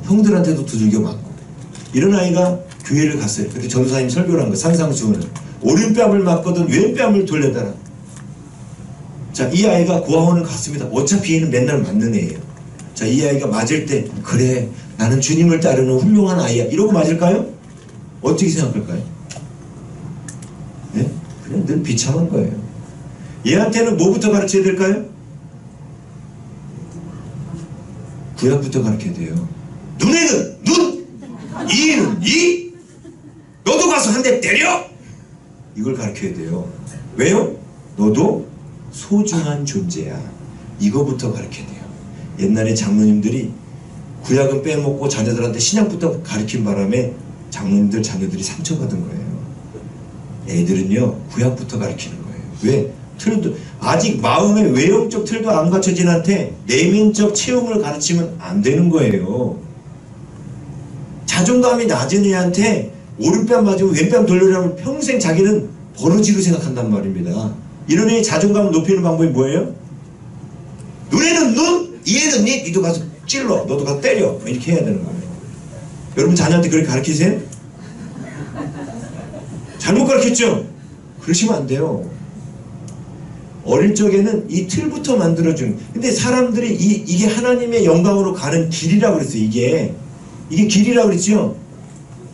형들한테도 두들겨 맞고. 이런 아이가 교회를 갔어요. 그때 전도사님 설교를 한 거, 산상수훈을. 오른뺨을 맞거든 왼뺨을 돌려달라. 자, 이 아이가 고아원을 갔습니다. 어차피 얘는 맨날 맞는 애예요. 자, 이 아이가 맞을 때 그래 나는 주님을 따르는 훌륭한 아이야 이러고 맞을까요? 어떻게 생각할까요? 네? 그냥 늘 비참한 거예요. 얘한테는 뭐부터 가르쳐야 될까요? 구약부터 가르쳐야 돼요. 눈에는 눈, 이에는 이, 너도 가서 한 대 때려! 이걸 가르쳐야 돼요. 왜요? 너도 소중한 존재야. 이거부터 가르쳐야 돼요. 옛날에 장로님들이 구약은 빼먹고 자녀들한테 신약부터 가르친 바람에 장로님들 자녀들이 상처받은 거예요. 애들은요 구약부터 가르치는 거예요. 왜? 틀도 아직 마음의 외형적 틀도 안 갖춰진 한테 내면적 체험을 가르치면 안 되는 거예요. 자존감이 낮은 애한테 오른뺨 맞으면 왼뺨 돌려라면 평생 자기는 버러지로 생각한단 말입니다. 이런 애의 자존감을 높이는 방법이 뭐예요? 눈에는 눈, 이에는 이, 니도 가서 찔러, 너도 가서 때려, 이렇게 해야 되는 거예요. 여러분 자녀한테 그렇게 가르치세요? 잘못 가르쳤죠? 그러시면 안 돼요. 어릴 적에는 이 틀부터 만들어준. 근데 사람들이 이게 하나님의 영광으로 가는 길이라고 그랬어요. 이게 길이라고 그랬죠.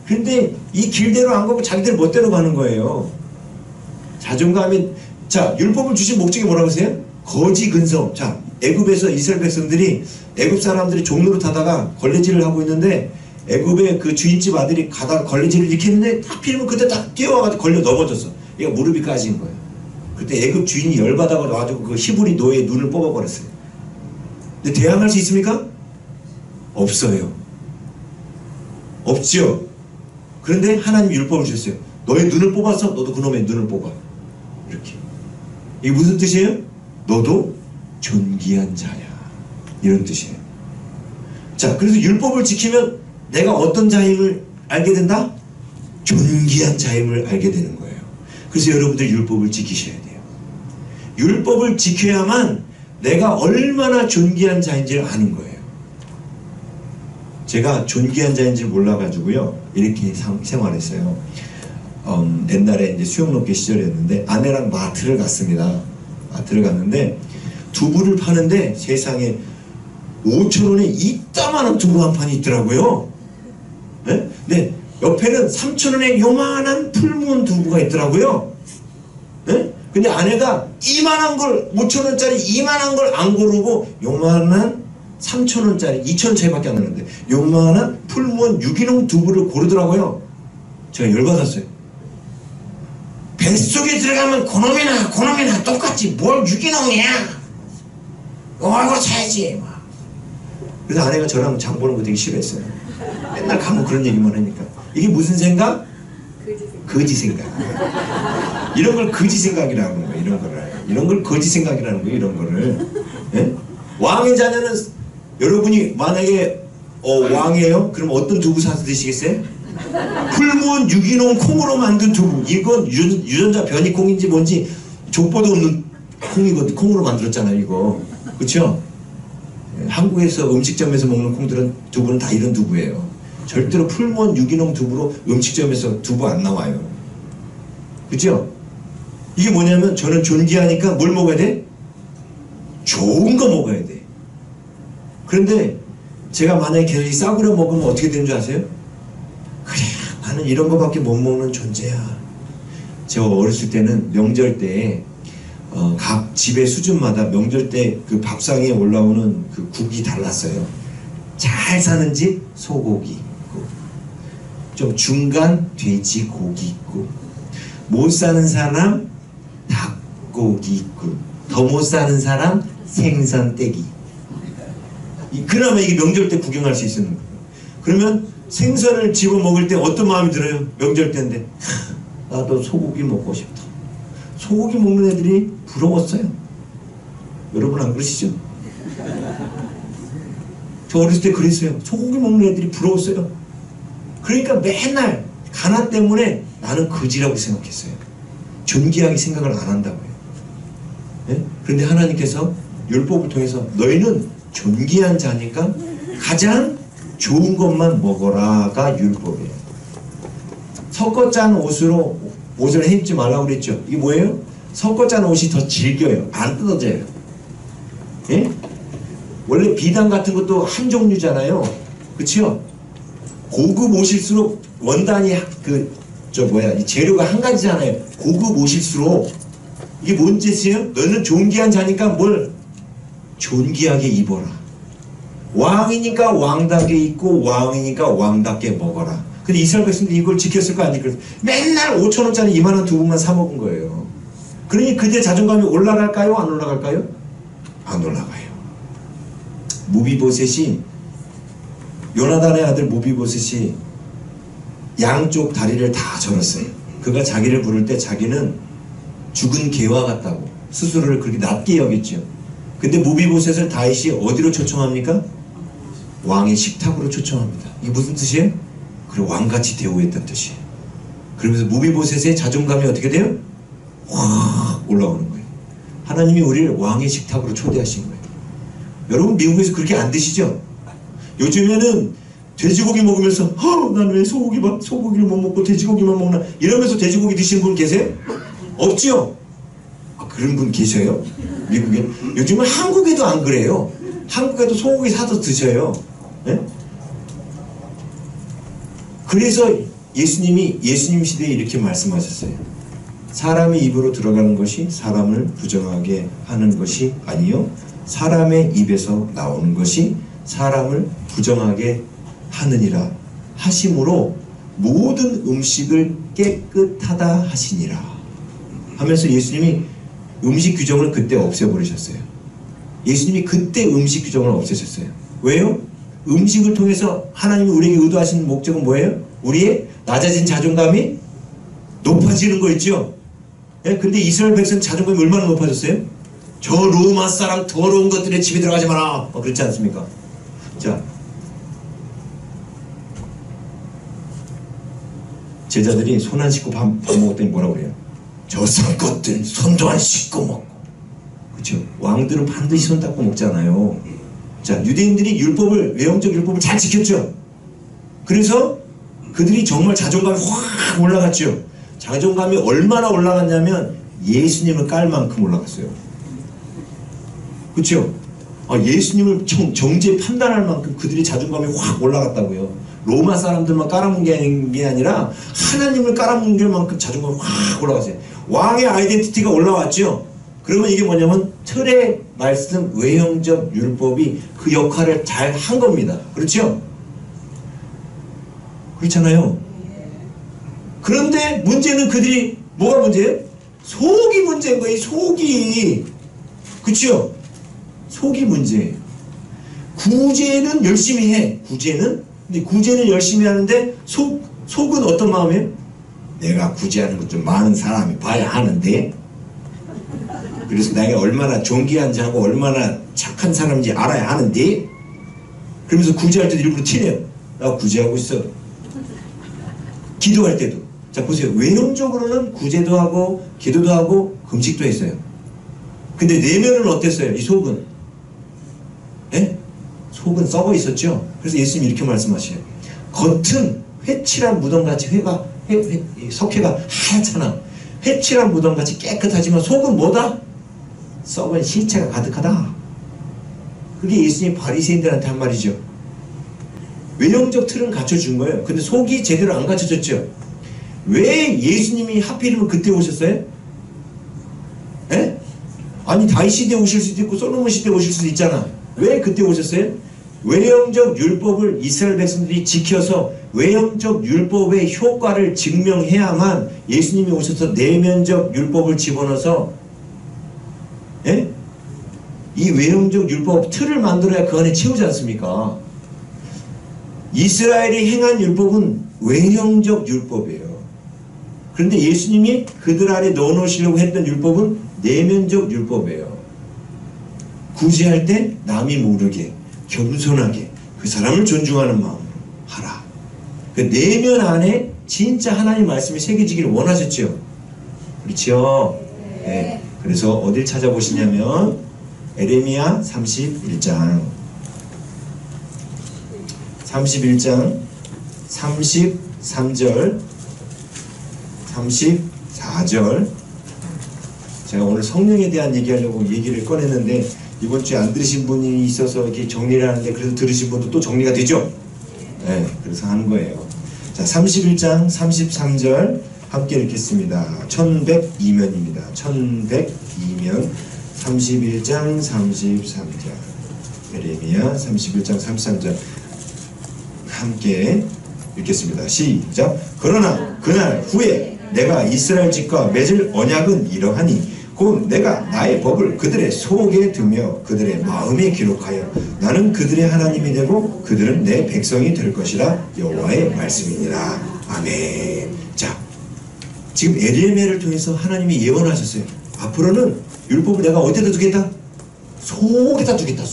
근데 이 길대로 안 가고 자기들 멋대로 가는 거예요. 자존감이. 자, 율법을 주신 목적이 뭐라고 하세요? 거지 근성. 자, 애굽에서 이스라엘 백성들이 애굽 사람들이 종로를 타다가 걸레질을 하고 있는데 애굽의 그 주인집 아들이 가다가 걸레질을 이렇게 했는데 하필이면 그때 딱 뛰어와가지고 걸려 넘어졌어. 얘가 무릎이 까진 거예요. 그때 애굽 주인이 열받아가지고 와가지고 그 히브리 노예의 눈을 뽑아버렸어요. 근데 대항할 수 있습니까? 없어요. 없죠. 그런데 하나님 율법을 주셨어요. 너의 눈을 뽑아서 너도 그놈의 눈을 뽑아. 이렇게. 이게 무슨 뜻이에요? 너도 존귀한 자야. 이런 뜻이에요. 자, 그래서 율법을 지키면 내가 어떤 자임을 알게 된다? 존귀한 자임을 알게 되는 거예요. 그래서 여러분들 율법을 지키셔야 돼요. 율법을 지켜야만 내가 얼마나 존귀한 자인지를 아는 거예요. 제가 존귀한 자인지를 몰라가지고요 이렇게 생활했어요. 옛날에 이제 수영롭게 시절이었는데 아내랑 마트를 갔습니다. 마트를 갔는데 두부를 파는데 세상에 5,000원에 이따만한 두부 한 판이 있더라고요. 네? 근데 옆에는 3,000원에 요만한 풀무원 두부가 있더라고요. 네? 근데 아내가 이만한 걸 5,000원짜리 이만한 걸 안 고르고 요만한 3,000원짜리 2,000원 차이밖에 안 나는데 요만한 풀무원 유기농 두부를 고르더라고요. 제가 열받았어요. 뱃속에 들어가면 그놈이나 똑같지 뭘 유기농이야. 이거 말고 사야지. 막. 그래서 아내가 저랑 장 보는 거 되게 싫어했어요. 맨날 가면 그런 얘기만 하니까. 이게 무슨 생각? 거지 생각. 이런 걸 거지 생각이라는 거예요. 이런 걸 거지 생각이라는 거예요. 이런 거를. 예? 왕의 자녀는 여러분이 만약에 왕이에요? 그럼 어떤 두부 사서 드시겠어요? 풀무원 유기농 콩으로 만든 두부. 이건 유전자 변이콩인지 뭔지 족보도 없는 콩이거든. 콩으로 만들었잖아요. 이거. 그렇죠? 한국에서 음식점에서 먹는 콩들은 두부는 다 이런 두부예요. 절대로 풀무원 유기농 두부로 음식점에서 두부 안 나와요. 그죠? 이게 뭐냐면 저는 존귀하니까 뭘 먹어야 돼? 좋은 거 먹어야 돼. 그런데 제가 만약에 계속 싸구려 먹으면 어떻게 되는 줄 아세요? 그래 나는 이런 거밖에 못 먹는 존재야. 제가 어렸을 때는 명절 때 각 집의 수준마다 명절 때 그 밥상에 올라오는 그 국이 달랐어요. 잘 사는 집 소고기 있고 좀 중간 돼지고기 있고 못 사는 사람 닭고기 있고 더 못 사는 사람 생선떼기. 그나마 이게 명절 때 구경할 수 있는 거예요. 그러면 생선을 집어 먹을 때 어떤 마음이 들어요? 명절 때인데 나도 소고기 먹고 싶다. 소고기 먹는 애들이 부러웠어요. 여러분 안 그러시죠? 저 어렸을 때 그랬어요. 소고기 먹는 애들이 부러웠어요. 그러니까 맨날 가나 때문에 나는 거지라고 생각했어요. 존귀하게 생각을 안 한다고요. 네? 그런데 하나님께서 율법을 통해서 너희는 존귀한 자니까 가장 좋은 것만 먹어라가 율법이에요. 섞어 짠 옷을 해입지 말라고 그랬죠. 이게 뭐예요? 섞어 짠 옷이 더 질겨요. 안 뜯어져요. 예? 원래 비단 같은 것도 한 종류잖아요. 그쵸? 고급 옷일수록 원단이 이 재료가 한 가지잖아요. 고급 옷일수록 이게 뭔 뜻이에요? 너는 존귀한 자니까 뭘 존귀하게 입어라. 왕이니까 왕답게 입고 왕이니까 왕답게 먹어라. 근데 이스라엘 백성들이 이걸 지켰을까 안 지켰을까? 맨날 5,000원짜리 2만원 두부만 사 먹은 거예요. 그러니 그때 자존감이 올라갈까요? 안 올라갈까요? 안 올라가요. 무비보셋이, 요나단의 아들 무비보셋이 양쪽 다리를 다 절었어요. 그가 자기를 부를 때 자기는 죽은 개와 같다고 스스로를 그렇게 낮게 여겼죠. 근데 무비보셋을 다윗이 어디로 초청합니까? 왕의 식탁으로 초청합니다. 이게 무슨 뜻이에요? 그리고 왕같이 대우했다는 뜻이에요. 그러면서 무비보셋의 자존감이 어떻게 돼요? 확 올라오는 거예요. 하나님이 우리를 왕의 식탁으로 초대하신 거예요. 여러분 미국에서 그렇게 안 드시죠? 요즘에는 돼지고기 먹으면서 난 왜 소고기를 못 먹고 돼지고기만 먹나 이러면서 돼지고기 드시는 분 계세요? 없죠? 그런 분 계셔요? 미국에? 요즘은 한국에도 안 그래요. 한국에도 소고기 사서 드셔요. 네? 그래서 예수님 시대에 이렇게 말씀하셨어요. 사람의 입으로 들어가는 것이 사람을 부정하게 하는 것이 아니요 사람의 입에서 나오는 것이 사람을 부정하게 하느니라 하심으로 모든 음식을 깨끗하다 하시니라 하면서 예수님이 음식 규정을 그때 없애버리셨어요. 예수님이 그때 음식 규정을 없애셨어요. 왜요? 음식을 통해서 하나님이 우리에게 의도하시는 목적은 뭐예요? 우리의 낮아진 자존감이 높아지는 거 있죠? 예? 근데 이스라엘 백성 자존감이 얼마나 높아졌어요? 저 로마 사람 더러운 것들의 집에 들어가지 마라. 그렇지 않습니까? 자, 제자들이 손 안 씻고 밥 먹었더니 뭐라고 그래요? 저 썩것들 손도 안 씻고 먹고. 그렇죠? 왕들은 반드시 손 닦고 먹잖아요. 자, 유대인들이 외형적 율법을 잘 지켰죠. 그래서 그들이 정말 자존감이 확 올라갔죠. 자존감이 얼마나 올라갔냐면 예수님을 깔 만큼 올라갔어요. 그렇죠? 예수님을 정죄 판단할 만큼 그들이 자존감이 확 올라갔다고요. 로마 사람들만 깔아먹은 게 아니라 하나님을 깔아먹을 만큼 자존감이 확 올라갔어요. 왕의 아이덴티티가 올라왔죠. 그러면 이게 뭐냐면 틀의 말씀 외형적 율법이 그 역할을 잘 한 겁니다. 그렇죠? 그렇잖아요. 그런데 문제는 그들이 뭐가 문제예요? 속이 문제인 거예요. 속이. 그렇죠? 속이 문제예요. 구제는 열심히 해. 근데 구제는 열심히 하는데 속은 어떤 마음이에요? 내가 구제하는 것 좀 많은 사람이 봐야 하는데 그래서 내가 얼마나 존귀한지 하고 얼마나 착한 사람인지 알아야 하는데 그러면서 구제할 때도 일부러 티내요. 나 구제하고 있어. 기도할 때도. 자 보세요. 외형적으로는 구제도 하고 기도도 하고 금식도 했어요. 근데 내면은 어땠어요? 이 속은? 예? 속은 썩어 있었죠. 그래서 예수님이 이렇게 말씀하셔요. 겉은 회칠한 무덤같이 석회가 하얗잖아. 회칠한 무덤같이 깨끗하지만 속은 뭐다? 썩은 실체가 가득하다. 그게 예수님이 바리새인들한테 한 말이죠. 외형적 틀은 갖춰준 거예요. 근데 속이 제대로 안 갖춰졌죠. 왜 예수님이 하필이면 그때 오셨어요? 에? 아니 다윗 시대에 오실 수도 있고 솔로몬 시대에 오실 수도 있잖아. 왜 그때 오셨어요? 외형적 율법을 이스라엘 백성들이 지켜서 외형적 율법의 효과를 증명해야만 예수님이 오셔서 내면적 율법을 집어넣어서 이 외형적 율법 틀을 만들어야 그 안에 채우지 않습니까? 이스라엘이 행한 율법은 외형적 율법이에요. 그런데 예수님이 그들 안에 넣어놓으시려고 했던 율법은 내면적 율법이에요. 구제할 때 남이 모르게 겸손하게 그 사람을 존중하는 마음으로 하라. 그 내면 안에 진짜 하나님 말씀이 새겨지기를 원하셨죠. 그렇죠? 네. 그래서 어딜 찾아보시냐면 에레미야 31장 33절 34절. 제가 오늘 성령에 대한 얘기하려고 얘기를 꺼냈는데 이번 주에 안 들으신 분이 있어서 이렇게 정리를 하는데 그래도 들으신 분도 또 정리가 되죠? 네, 그래서 하는 거예요. 자, 31장 33절 함께 읽겠습니다. 1102면입니다. 1102면 31장 33절 에레미야 31장 33절 함께 읽겠습니다. 시작. 그러나 그날 후에 내가 이스라엘 집과 맺을 언약은 이러하니 곧 내가 나의 법을 그들의 속에 두며 그들의 마음에 기록하여 나는 그들의 하나님이 되고 그들은 내 백성이 될 것이라 여호와의 말씀이니라. 아멘. 자, 지금 에레미야를 통해서 하나님이 예언하셨어요. 앞으로는 율법을 내가 어디다 두겠다? 속에다 두겠다.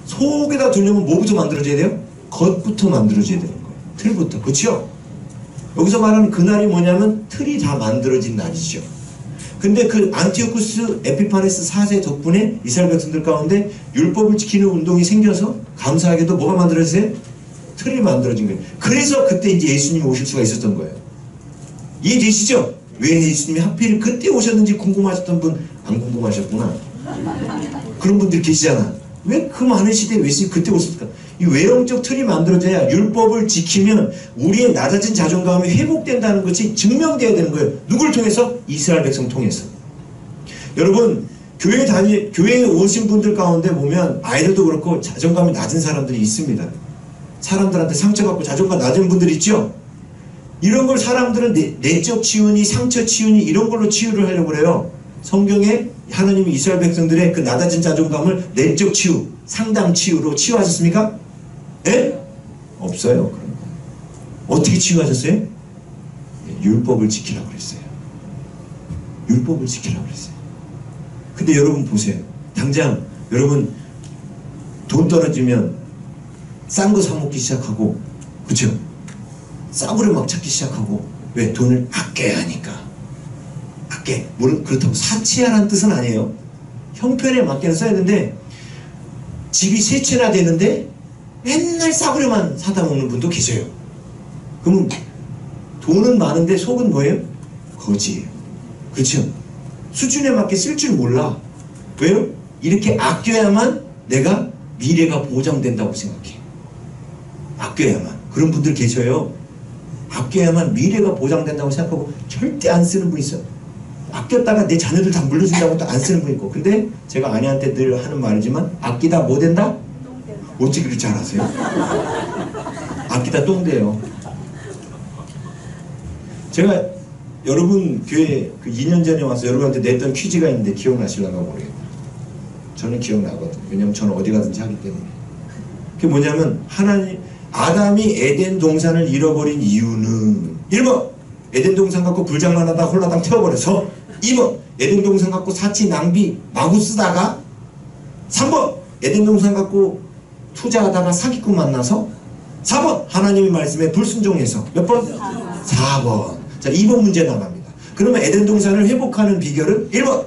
속에다 두려면 뭐부터 만들어져야 돼요? 겉부터 만들어져야 되는 거예요. 틀부터. 그렇죠? 여기서 말하는 그날이 뭐냐면 틀이 다 만들어진 날이죠. 근데 그 안티오쿠스 에피파네스 4세 덕분에 이스라엘 백성들 가운데 율법을 지키는 운동이 생겨서 감사하게도 뭐가 만들어졌어요? 틀이 만들어진 거예요. 그래서 그때 이제 예수님이 오실 수가 있었던 거예요. 이해되시죠? 왜 예수님이 하필 그때 오셨는지 궁금하셨던 분 안 궁금하셨구나. 그런 분들 계시잖아. 왜 그 많은 시대에 예수님이 그때 오셨을까? 이 외형적 틀이 만들어져야 율법을 지키면 우리의 낮아진 자존감이 회복된다는 것이 증명되어야 되는 거예요. 누굴 통해서? 이스라엘 백성 통해서. 여러분, 교회에 오신 분들 가운데 보면 아이들도 그렇고 자존감이 낮은 사람들이 있습니다. 사람들한테 상처받고 자존감 낮은 분들 있죠? 이런 걸 사람들은 내적 치유니 상처 치유니 이런 걸로 치유를 하려고 그래요. 성경에 하나님이 이스라엘 백성들의 그 낮아진 자존감을 내적 치유, 상담 치유로 치유하셨습니까? 예? 없어요. 그런 거. 어떻게 치유하셨어요? 율법을 지키라고 그랬어요. 율법을 지키라고 그랬어요. 근데 여러분 보세요. 당장 여러분 돈 떨어지면 싼 거 사 먹기 시작하고, 그쵸? 싸구려 막 찾기 시작하고. 왜? 돈을 아껴야 하니까. 물론 그렇다고 사치하라는 뜻은 아니에요. 형편에 맞게는 써야 되는데 집이 세 채나 되는데 맨날 싸구려만 사다 먹는 분도 계셔요. 그러면 돈은 많은데 속은 뭐예요? 거지예요. 그렇죠? 수준에 맞게 쓸 줄 몰라. 왜요? 이렇게 아껴야만 내가 미래가 보장된다고 생각해. 아껴야만. 그런 분들 계셔요. 아껴야만 미래가 보장된다고 생각하고 절대 안 쓰는 분 있어요. 아꼈다가 내 자녀들 다 물려준다고 또 안 쓰는 분 있고. 근데 제가 아내한테 늘 하는 말이지만 아끼다 뭐 된다? 어찌 그렇게 잘하세요? 아끼다 똥 돼요. 제가 여러분 교회 그 2년 전에 와서 여러분한테 냈던 퀴즈가 있는데 기억나실런가 모르겠다. 저는 기억나거든. 왜냐면 저는 어디 가든지 하기 때문에. 그게 뭐냐면 아담이 에덴 동산을 잃어버린 이유는 1번 에덴 동산 갖고 불장난하다 홀라당 태워버려서, 2번 에덴 동산 갖고 사치 낭비 마구 쓰다가, 3번 에덴 동산 갖고 투자하다가 사기꾼 만나서, 4번 하나님의 말씀에 불순종해서. 몇 번? 4번. 자, 2번 문제 나갑니다. 그러면 에덴 동산을 회복하는 비결은 1번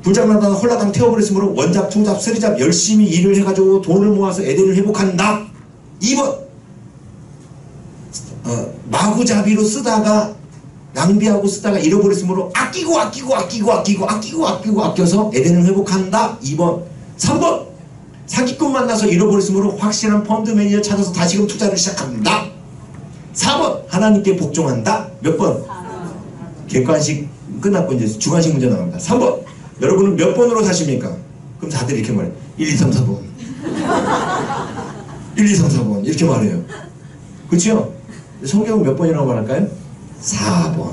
불장난하다 홀라당 태워버렸으므로 원잡 투잡 쓰리잡 열심히 일을 해가지고 돈을 모아서 에덴을 회복한다. 2번 마구잡이로 쓰다가 낭비하고 쓰다가 잃어버렸으므로 아껴서 에덴을 회복한다. 2번. 3번 사기꾼 만나서 잃어버렸으므로 확실한 펀드 매니저 찾아서 다시금 투자를 시작합니다. 4번 하나님께 복종한다. 몇 번? 객관식 끝났고 이제 주관식 문제 나갑니다. 3번 여러분은 몇 번으로 사십니까? 그럼 다들 이렇게 말해요. 1, 2, 3, 4번 1, 2, 3, 4번 이렇게 말해요. 그렇죠? 성경은 몇 번이라고 말할까요? 4번.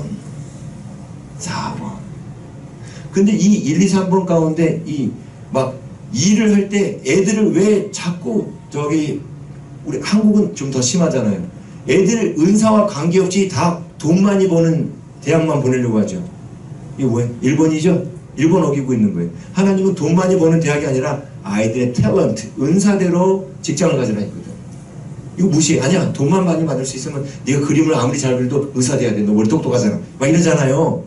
근데 이 1, 2, 3번 가운데 이 막 일을 할 때 애들을 왜 자꾸 우리 한국은 좀 더 심하잖아요. 애들 은사와 관계없이 다 돈 많이 버는 대학만 보내려고 하죠. 이게 뭐예요? 1번이죠? 1번 어기고 있는 거예요. 하나님은 돈 많이 버는 대학이 아니라 아이들의 탤런트, 은사대로 직장을 가져라 했거든. 이거 무시해. 아니야. 돈만 많이 받을 수 있으면 네가 그림을 아무리 잘 그려도 의사 돼야 돼. 너 머리 똑똑하잖아. 막 이러잖아요.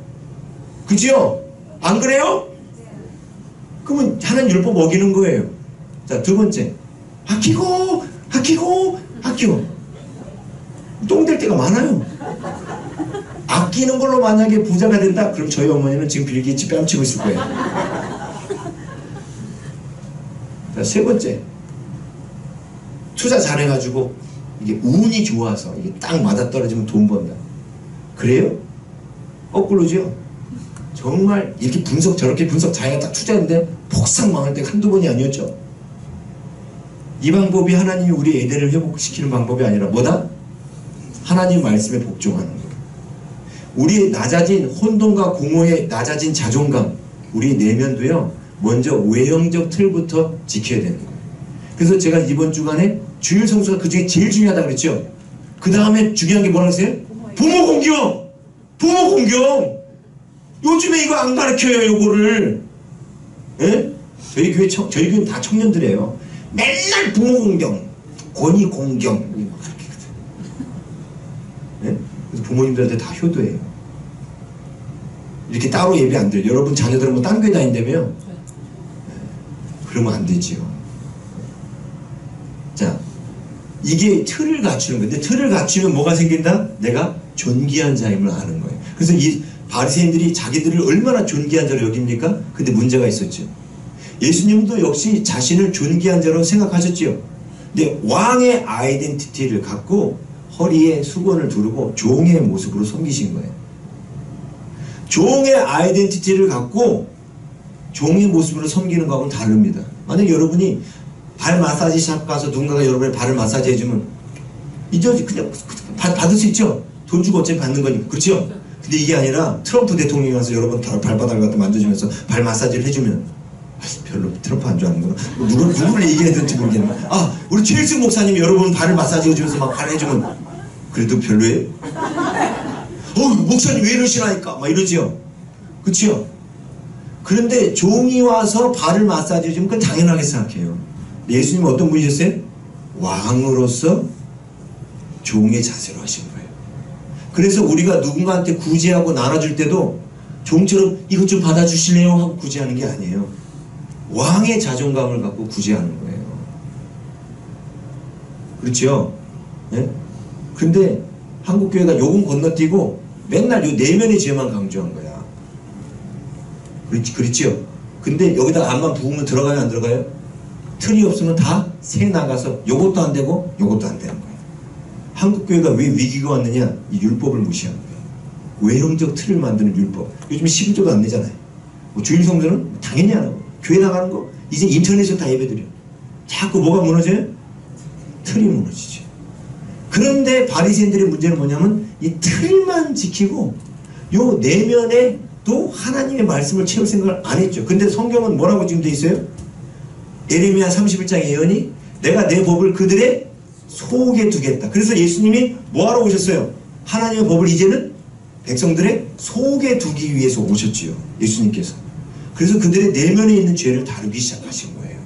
그죠? 안 그래요? 그러면 하나님 율법 어기는 거예요. 자, 두 번째, 아끼고 똥 될 때가 많아요. 아끼는 걸로 만약에 부자가 된다? 그럼 저희 어머니는 지금 빌기치 뺨치고 있을 거예요. 자, 세 번째, 투자 잘해가지고 이게 운이 좋아서 이게 딱 맞아떨어지면 돈 번다. 그래요? 거꾸로죠. 정말 이렇게 저렇게 분석 자기가 딱 투자했는데 폭삭 망할 때가 한두 번이 아니었죠. 이 방법이 하나님이 우리 애들을 회복시키는 방법이 아니라 뭐다? 하나님 말씀에 복종하는 거예요. 우리의 낮아진 혼돈과 공허의 낮아진 자존감, 우리 내면도요, 먼저 외형적 틀부터 지켜야 되는 거예요. 그래서 제가 이번 주간에 주일 성수가 그 중에 제일 중요하다고 그랬죠. 그 다음에 중요한 게 뭐라고 했어요? 부모 공경! 부모 공경! 요즘에 이거 안 가르쳐요, 요거를. 예? 저희 교회는 다 청년들이에요. 맨날 부모 공경, 권위 공경, 이거 가르치거든. 예? 그래서 부모님들한테 다 효도해요. 이렇게 따로 예배 안 드려요. 여러분 자녀들은 뭐 딴 교회 다닌다며요? 예. 그러면 안 되지요. 자, 이게 틀을 갖추는 건데, 틀을 갖추면 뭐가 생긴다? 내가 존귀한 자임을 아는 거예요. 그래서 이 바리새인들이 자기들을 얼마나 존귀한 자로 여깁니까? 근데 문제가 있었죠. 예수님도 역시 자신을 존귀한 자로 생각하셨지요. 근데 왕의 아이덴티티를 갖고 허리에 수건을 두르고 종의 모습으로 섬기신 거예요. 종의 아이덴티티를 갖고 종의 모습으로 섬기는 거하고는 다릅니다. 만약 여러분이 발 마사지 샵 가서 누군가가 여러분의 발을 마사지 해주면 이제 그냥 받을 수 있죠. 돈 주고 어차피 받는 거니까. 그렇죠? 근데 이게 아니라 트럼프 대통령이 와서 여러분 발바닥을 갖다 만져주면서 발 마사지를 해주면 별로 트럼프 안 좋아하는구나. 누구를 얘기해야 될지 모르겠네. 아, 우리 최일승 목사님이 여러분 발을 마사지 해주면서 막 발 해주면 그래도 별로예요? 목사님 왜 이러시나니까 막 이러지요. 그치요? 그런데 종이 와서 발을 마사지 해주면 그건 당연하게 생각해요. 예수님은 어떤 분이셨어요? 왕으로서 종의 자세로 하신 거예요. 그래서 우리가 누군가한테 구제하고 나눠줄 때도 종처럼 이것 좀 받아주실래요? 하고 구제하는 게 아니에요. 왕의 자존감을 갖고 구제하는 거예요. 그렇죠? 네? 근데 한국교회가 요금 건너뛰고 맨날 요 내면의 죄만 강조한 거야. 그렇지요? 근데 여기다 암만 부으면 들어가요, 안 들어가요? 틀이 없으면 다 새 나가서 요것도 안 되고 요것도 안 되는 거예요. 한국교회가 왜 위기가 왔느냐? 이 율법을 무시한 거예요. 외형적 틀을 만드는 율법. 요즘 11조도 안 내잖아요. 뭐 주일 성전은 당연히 안 하고, 교회 나가는 거 이제 인터넷에서 다 예배드려. 자꾸 뭐가 무너져요? 틀이 무너지죠. 그런데 바리새인들의 문제는 뭐냐면 이 틀만 지키고 요 내면에 또 하나님의 말씀을 채울 생각을 안 했죠. 근데 성경은 뭐라고 지금 돼 있어요? 예레미야 31장 예언이 내가 내 법을 그들의 속에 두겠다. 그래서 예수님이 뭐하러 오셨어요? 하나님의 법을 이제는 백성들의 속에 두기 위해서 오셨지요. 예수님께서. 그래서 그들의 내면에 있는 죄를 다루기 시작하신 거예요.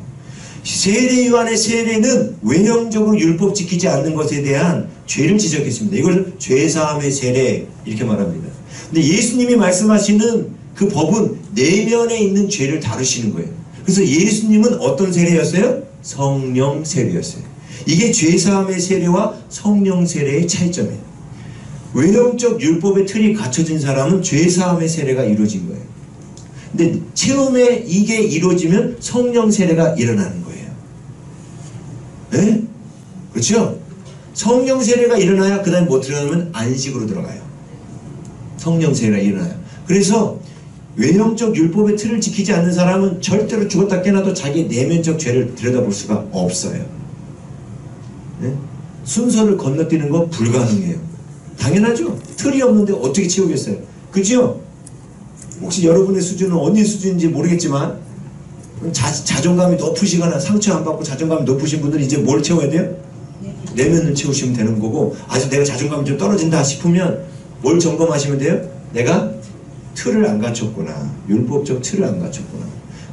세례 요한의 세례는 외형적으로 율법 지키지 않는 것에 대한 죄를 지적했습니다. 이걸 죄사함의 세례 이렇게 말합니다. 근데 예수님이 말씀하시는 그 법은 내면에 있는 죄를 다루시는 거예요. 그래서 예수님은 어떤 세례였어요? 성령 세례였어요. 이게 죄사함의 세례와 성령 세례의 차이점이에요. 외형적 율법의 틀이 갖춰진 사람은 죄사함의 세례가 이루어진 거예요. 근데 처음에 이게 이루어지면 성령 세례가 일어나는 거예요. 네? 그렇죠? 성령 세례가 일어나야 그 다음에 뭐 들어가면 안식으로 들어가요. 성령 세례가 일어나요. 그래서 외형적 율법의 틀을 지키지 않는 사람은 절대로 죽었다 깨어나도 자기 내면적 죄를 들여다볼 수가 없어요. 네? 순서를 건너뛰는 건 불가능해요. 당연하죠. 틀이 없는데 어떻게 채우겠어요? 그죠? 혹시 여러분의 수준은 어느 수준인지 모르겠지만 자존감이 높으시거나 상처 안 받고 자존감이 높으신 분들은 이제 뭘 채워야 돼요? 내면을 채우시면 되는 거고, 아직 내가 자존감이 좀 떨어진다 싶으면 뭘 점검하시면 돼요? 내가 틀을 안 갖췄구나. 율법적 틀을 안 갖췄구나.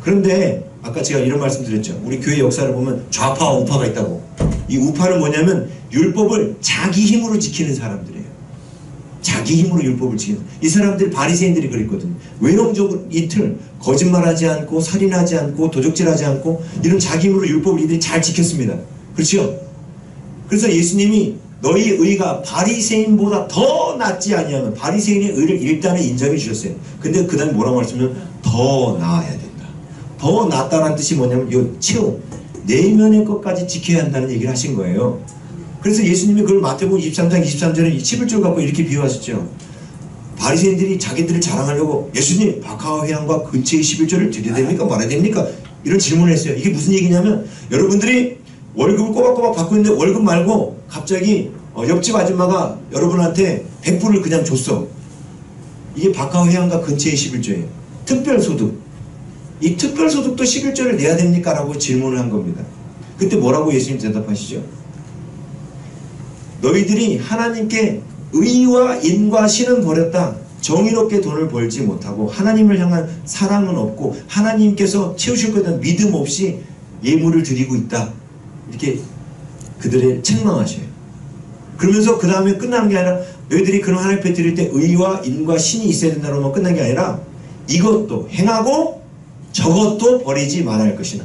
그런데 아까 제가 이런 말씀 드렸죠. 우리 교회 역사를 보면 좌파와 우파가 있다고. 이 우파는 뭐냐면 율법을 자기 힘으로 지키는 사람들이에요. 자기 힘으로 율법을 지켰어요. 이 사람들이 바리새인들이 그랬거든요. 외형적으로 이틀 거짓말하지 않고 살인하지 않고 도적질하지 않고 이런 자기 힘으로 율법을 이들이 잘 지켰습니다. 그렇죠? 그래서 예수님이 너희 의가 바리새인보다 더 낫지 아니하면 바리새인의 의를 일단은 인정해 주셨어요. 근데 그 다음에 뭐라고 말씀하면 더 나아야 된다. 더 낫다라는 뜻이 뭐냐면 이 체험 내면의 것까지 지켜야 한다는 얘기를 하신 거예요. 그래서 예수님이 그걸 마태복음 23장 23절에 11절 갖고 이렇게 비유하셨죠. 바리새인들이 자기들을 자랑하려고 예수님 바카와 회당과 근처의 11절을 드려야 됩니까? 말아야 됩니까? 이런 질문을 했어요. 이게 무슨 얘기냐면 여러분들이 월급을 꼬박꼬박 받고 있는데 월급 말고 갑자기 옆집 아줌마가 여러분한테 100불을 그냥 줬어. 이게 바카와 회당과 근처의 11조예요. 특별소득. 이 특별소득도 11조를 내야 됩니까? 라고 질문을 한 겁니다. 그때 뭐라고 예수님 대답하시죠? 너희들이 하나님께 의와 인과 신은 버렸다. 정의롭게 돈을 벌지 못하고 하나님을 향한 사랑은 없고 하나님께서 채우실 것에 대한 믿음 없이 예물을 드리고 있다. 이렇게 그들의 책망하셔요. 그러면서 그 다음에 끝나는 게 아니라 너희들이 그런 하나님 앞에 드릴 때 의와 인과 신이 있어야 된다로만 끝난 게 아니라 이것도 행하고 저것도 버리지 말아야 할 것이나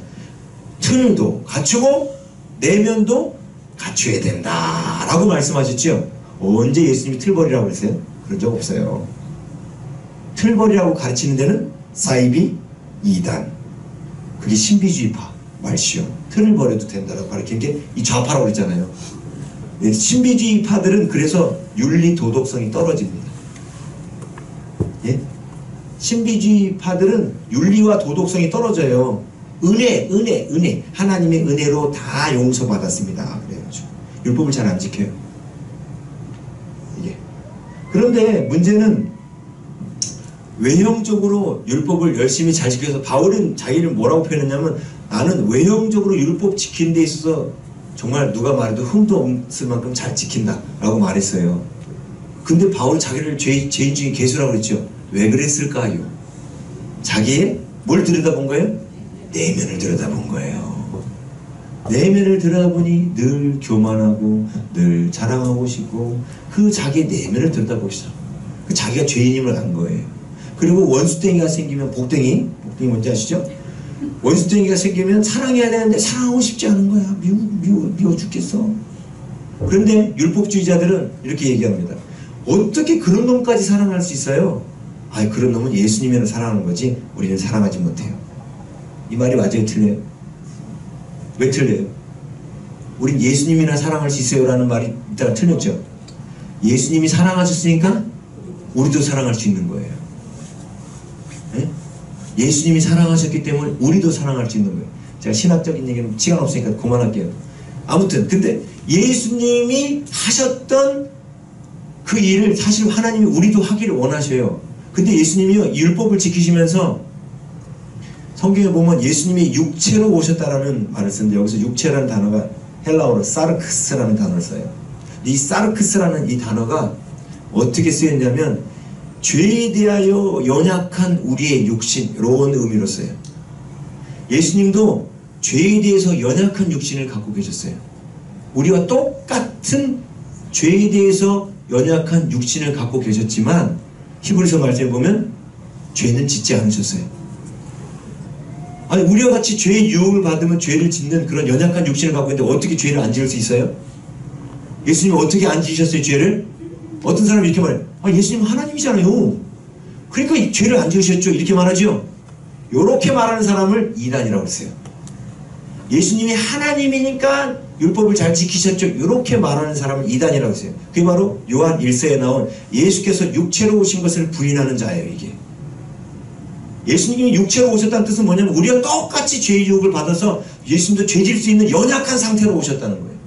틀도 갖추고 내면도 갖춰야 된다 라고 말씀하셨죠. 언제 예수님이 틀버리라고 그랬어요? 그런 적 없어요. 틀버리라고 가르치는 데는 사이비 2단 그게 신비주의파 말시오. 틀을 버려도 된다라고 가르치는 게 이 좌파라고 그랬잖아요. 예, 신비주의파들은 그래서 윤리 도덕성이 떨어집니다. 예? 신비주의파들은 윤리와 도덕성이 떨어져요. 은혜 하나님의 은혜로 다 용서받았습니다. 그래가지고 율법을 잘 안 지켜요. 이게. 그런데 문제는 외형적으로 율법을 열심히 잘 지켜서 바울은 자기를 뭐라고 표현했냐면 나는 외형적으로 율법 지키는 데 있어서 정말 누가 말해도 흠도 없을 만큼 잘 지킨다 라고 말했어요. 근데 바울은 자기를 죄인 중에 괴수라고 그랬죠. 왜 그랬을까요? 자기의 뭘 들여다본 거예요? 내면을 들여다본 거예요. 내면을 들여다보니 늘 교만하고 늘 자랑하고 싶고 그 자기의 내면을 들여다보시죠. 그 자기가 죄인임을 안 거예요. 그리고 원수땡이가 생기면 복땡이 뭔지 아시죠? 원수땡이가 생기면 사랑해야 되는데 사랑하고 싶지 않은 거야. 미워 죽겠어. 그런데 율법주의자들은 이렇게 얘기합니다. 어떻게 그런 놈까지 사랑할 수 있어요? 아이 그런 놈은 예수님을 사랑하는 거지 우리는 사랑하지 못해요. 이 말이 맞아요? 틀려요? 왜 틀려요? 우린 예수님이나 사랑할 수 있어요 라는 말이 일단 틀렸죠. 예수님이 사랑하셨으니까 우리도 사랑할 수 있는 거예요. 네? 예수님이 사랑하셨기 때문에 우리도 사랑할 수 있는 거예요. 제가 신학적인 얘기는 시간 없으니까 그만할게요. 아무튼 근데 예수님이 하셨던 그 일을 사실 하나님이 우리도 하기를 원하셔요. 근데 예수님이요 율법을 지키시면서 성경에 보면 예수님이 육체로 오셨다라는 말을 쓰는데 여기서 육체라는 단어가 헬라어로 사르크스라는 단어를 써요. 이 사르크스라는 이 단어가 어떻게 쓰였냐면 죄에 대하여 연약한 우리의 육신 이런 의미로 써요. 예수님도 죄에 대해서 연약한 육신을 갖고 계셨어요. 우리와 똑같은 죄에 대해서 연약한 육신을 갖고 계셨지만 히브리서 말씀에 보면 죄는 짓지 않으셨어요. 아니 우리와 같이 죄의 유혹을 받으면 죄를 짓는 그런 연약한 육신을 갖고 있는데 어떻게 죄를 안 지을 수 있어요? 예수님이 어떻게 안 지으셨어요 죄를? 어떤 사람이 이렇게 말해요. 아 예수님 하나님이잖아요. 그러니까 이 죄를 안 지으셨죠 이렇게 말하죠. 이렇게 말하는 사람을 이단이라고 했어요. 예수님이 하나님이니까 율법을 잘 지키셨죠 이렇게 말하는 사람을 이단이라고 했어요. 그게 바로 요한 1서에 나온 예수께서 육체로 오신 것을 부인하는 자예요. 이게 예수님이 육체로 오셨다는 뜻은 뭐냐면 우리가 똑같이 죄의 유혹을 받아서 예수님도 죄질 수 있는 연약한 상태로 오셨다는 거예요.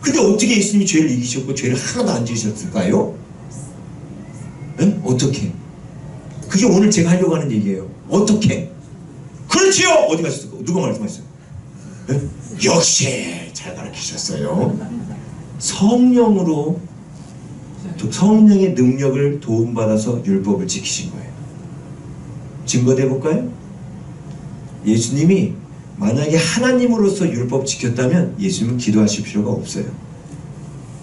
근데 어떻게 예수님이 죄를 이기셨고 죄를 하나도 안 지으셨을까요? 네? 어떻게? 그게 오늘 제가 하려고 하는 얘기예요. 어떻게? 그렇지요! 어디 가셨을까? 누가 말씀하셨어요? 네? 역시 잘 가르치셨어요. 성령으로 성령의 능력을 도움받아서 율법을 지키신 거예요. 증거돼 볼까요? 예수님이 만약에 하나님으로서 율법 지켰다면 예수님은 기도하실 필요가 없어요.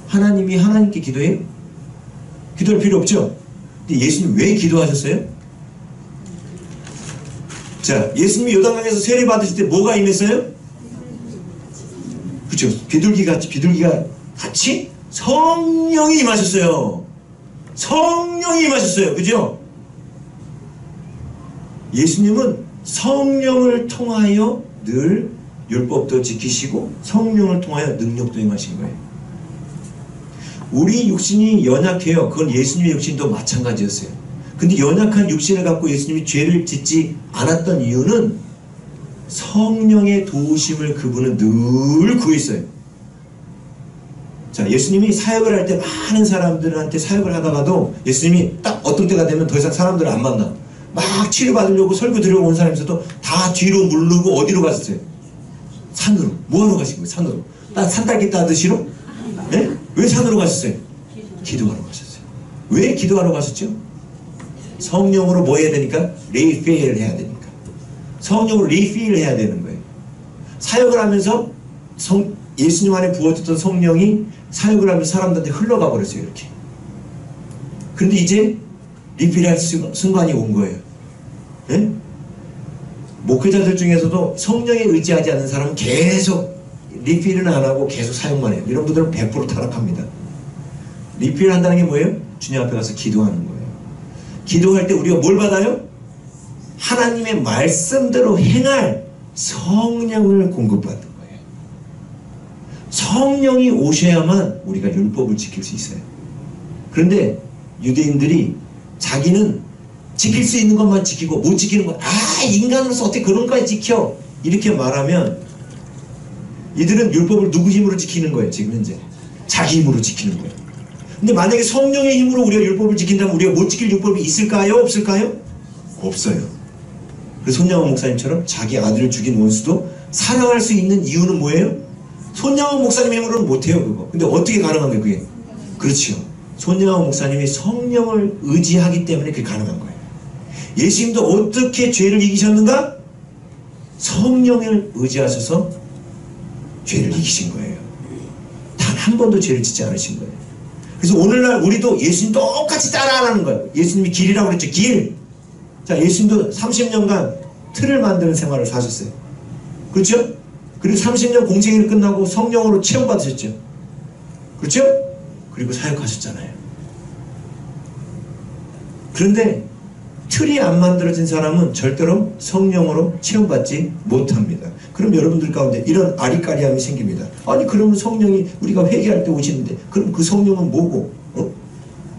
하나님이 하나님께 기도해요? 기도할 필요 없죠? 근데 예수님 왜 기도하셨어요? 자, 예수님이 요단강에서 세례 받으실 때 뭐가 임했어요? 그렇죠. 비둘기가 같이 성령이 임하셨어요. 성령이 임하셨어요. 그죠? 예수님은 성령을 통하여 늘 율법도 지키시고 성령을 통하여 능력도 행하신 거예요. 우리 육신이 연약해요. 그건 예수님의 육신도 마찬가지였어요. 근데 연약한 육신을 갖고 예수님이 죄를 짓지 않았던 이유는 성령의 도우심을 그분은 늘 구했어요. 자, 예수님이 사역을 할 때 많은 사람들한테 사역을 하다가도 예수님이 딱 어떤 때가 되면 더 이상 사람들을 안 만나. 막 치료받으려고 설교 들으려고 온 사람이 있어도 다 뒤로 물르고 어디로 갔었어요? 산으로. 뭐하러 가신 거예요? 산으로. 산딸기 따드시러? 네? 왜 산으로 가셨어요? 기도하러 가셨어요. 왜 기도하러 가셨죠? 성령으로 뭐 해야 되니까? 리필 해야 되니까. 성령으로 리필 해야 되는 거예요. 사역을 하면서 예수님 안에 부어졌던 성령이 사역을 하면서 사람들한테 흘러가 버렸어요. 이렇게. 그런데 이제 리필할 순간이 온 거예요. 네? 목회자들 중에서도 성령에 의지하지 않는 사람은 계속 리필은 안 하고 계속 사역만 해요. 이런 분들은 100% 타락합니다. 리필 한다는 게 뭐예요? 주님 앞에 가서 기도하는 거예요. 기도할 때 우리가 뭘 받아요? 하나님의 말씀대로 행할 성령을 공급받는 거예요. 성령이 오셔야만 우리가 율법을 지킬 수 있어요. 그런데 유대인들이 자기는 지킬 수 있는 것만 지키고 못 지키는 것, 인간으로서 어떻게 그런 것까지 지켜? 이렇게 말하면 이들은 율법을 누구 힘으로 지키는 거예요? 지금 현재 자기 힘으로 지키는 거예요. 근데 만약에 성령의 힘으로 우리가 율법을 지킨다면 우리가 못 지킬 율법이 있을까요? 없을까요? 없어요. 그래서 손양원 목사님처럼 자기 아들을 죽인 원수도 사랑할 수 있는 이유는 뭐예요? 손양원 목사님 힘으로는 못해요, 그거. 근데 어떻게 가능한 거예요, 그게? 그렇죠. 손양원 목사님이 성령을 의지하기 때문에 그게 가능한 거예요. 예수님도 어떻게 죄를 이기셨는가? 성령을 의지하셔서 죄를 이기신 거예요. 단 한 번도 죄를 짓지 않으신 거예요. 그래서 오늘날 우리도 예수님 똑같이 따라하라는 거예요. 예수님이 길이라고 그랬죠. 길. 자, 예수님도 30년간 틀을 만드는 생활을 사셨어요. 그렇죠? 그리고 30년 공생애를 끝나고 성령으로 체험받으셨죠. 그렇죠? 그리고 사역하셨잖아요. 그런데 틀이 안 만들어진 사람은 절대로 성령으로 체험받지 못합니다. 그럼 여러분들 가운데 이런 아리까리함이 생깁니다. 아니 그러면 성령이 우리가 회개할 때 오시는데 그럼 그 성령은 뭐고?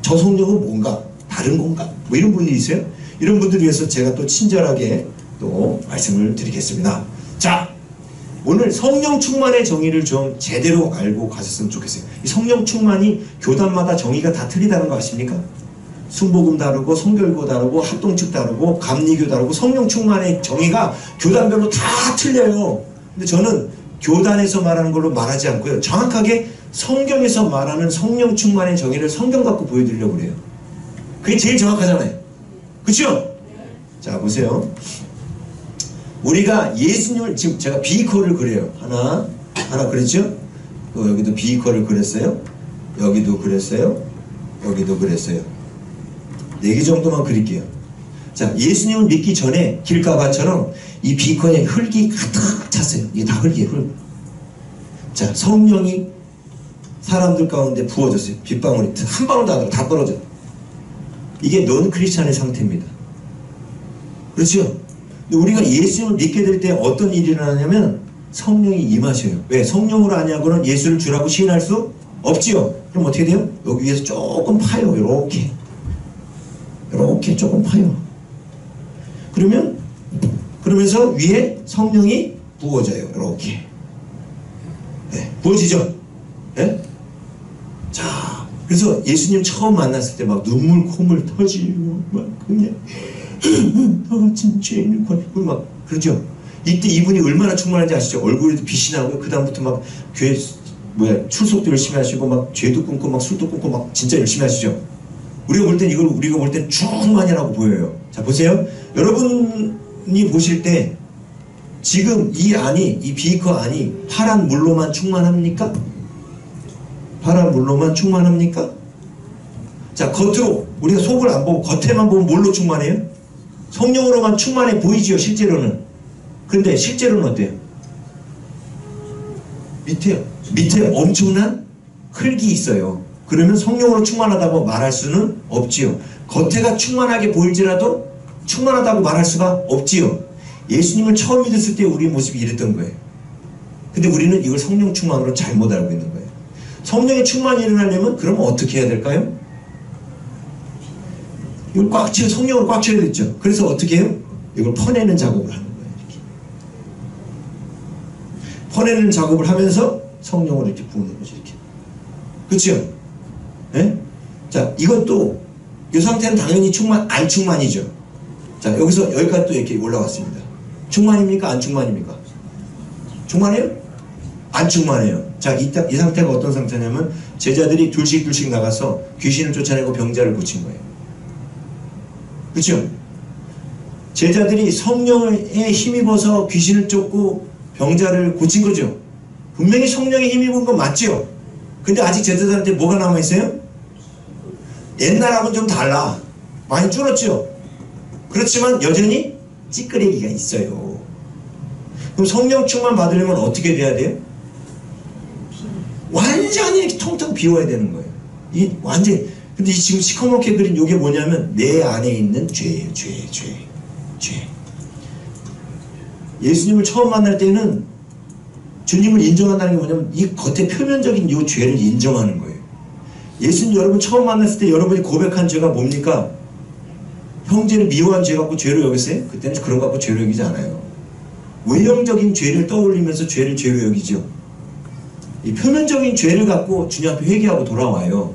저 성령은 뭔가? 다른 건가? 뭐 이런 분들이 있어요. 이런 분들을 위해서 제가 또 친절하게 또 말씀을 드리겠습니다. 자, 오늘 성령 충만의 정의를 좀 제대로 알고 가셨으면 좋겠어요. 이 성령 충만이 교단마다 정의가 다 틀리다는 거 아십니까? 순복음 다르고 성결교 다르고 합동측 다르고 감리교 다르고 성령 충만의 정의가 교단별로 다 틀려요. 근데 저는 교단에서 말하는 걸로 말하지 않고요. 정확하게 성경에서 말하는 성령 충만의 정의를 성경 갖고 보여드리려고 그래요. 그게 제일 정확하잖아요. 그렇죠? 자, 보세요. 우리가 예수님을 지금 제가 비커를 그려요. 하나 그랬죠? 또 여기도 비커를 그렸어요. 여기도 그렸어요. 여기도 그렸어요. 4개 정도만 그릴게요. 자, 예수님을 믿기 전에 길가바처럼 이 비커에 흙이 가득 찼어요. 이게 다 흙이에요, 흙. 자, 성령이 사람들 가운데 부어졌어요. 빗방울이 한 방울도 안 나고 다 떨어져요. 이게 넌 크리스찬의 상태입니다. 그렇죠? 근데 우리가 예수님을 믿게 될 때 어떤 일이 일어나냐면 성령이 임하셔요. 왜? 성령으로 아니하고는 예수를 주라고 시인할 수 없지요. 그럼 어떻게 돼요? 여기 위에서 조금 파요. 이렇게 조금 파요. 그러면서 위에 성령이 부어져요. 이렇게. 네, 부어지죠? 네? 자, 그래서 예수님 처음 만났을 때 막 눈물 콧물 터지고 막 그냥 진 죄인을 권고 막 그러죠? 이때 이분이 얼마나 충만한지 아시죠? 얼굴에도 빛이 나고요. 그 다음부터 막 교회 출석도 열심히 하시고 막 죄도 끊고 막 술도 끊고 막 진짜 열심히 하시죠? 우리가 볼 땐 충만이라고 보여요. 자, 보세요. 여러분이 보실 때 지금 이 비커 안이 파란 물로만 충만합니까? 파란 물로만 충만합니까? 자, 겉으로 우리가 속을 안 보고 겉에만 보면 뭘로 충만해요? 성령으로만 충만해 보이지요, 실제로는. 근데 실제로는 어때요? 밑에 엄청난 흙이 있어요. 그러면 성령으로 충만하다고 말할 수는 없지요. 겉에가 충만하게 보일지라도 충만하다고 말할 수가 없지요. 예수님을 처음 믿었을 때 우리 모습이 이랬던 거예요. 근데 우리는 이걸 성령 충만으로 잘못 알고 있는 거예요. 성령의 충만이 일어나려면 그러면 어떻게 해야 될까요? 이걸 성령으로 꽉 채워야 되죠. 그래서 어떻게 해요? 이걸 퍼내는 작업을 하는 거예요. 이렇게. 퍼내는 작업을 하면서 성령으로 이렇게 부으는 거죠. 이렇게. 그렇죠? 네? 자, 이것도 이 상태는 당연히 안 충만이죠. 자, 여기까지 또 이렇게 올라왔습니다. 충만입니까? 안 충만입니까? 충만해요? 안 충만해요. 자, 이 상태가 어떤 상태냐면 제자들이 둘씩 나가서 귀신을 쫓아내고 병자를 고친 거예요. 그렇죠? 제자들이 성령에 힘입어서 귀신을 쫓고 병자를 고친 거죠. 분명히 성령에 힘입은 건 맞죠? 근데 아직 제자들한테 뭐가 남아있어요? 옛날하고는 좀 달라. 많이 줄었죠? 그렇지만 여전히 찌끄레기가 있어요. 그럼 성령 충만 받으려면 어떻게 돼야 돼요? 완전히 이렇게 통통 비워야 되는 거예요. 근데 지금 시커멓게 그린 이게 뭐냐면 내 안에 있는 죄예요. 죄. 예수님을 처음 만날 때는 주님을 인정한다는 게 뭐냐면 이 겉에 표면적인 이 죄를 인정하는 거예요. 예수님 여러분 처음 만났을 때 여러분이 고백한 죄가 뭡니까? 형제를 미워한 죄 갖고 죄로 여겼어요? 그때는 그런 거 갖고 죄로 여기지 않아요. 외형적인 죄를 떠올리면서 죄를 죄로 여기죠. 이 표면적인 죄를 갖고 주님 앞에 회개하고 돌아와요.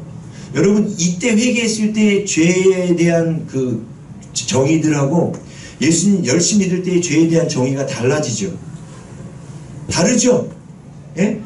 여러분 이때 회개했을 때 죄에 대한 그 정의들하고 예수님 열심히 믿을 때의 죄에 대한 정의가 달라지죠. 다르죠? 예?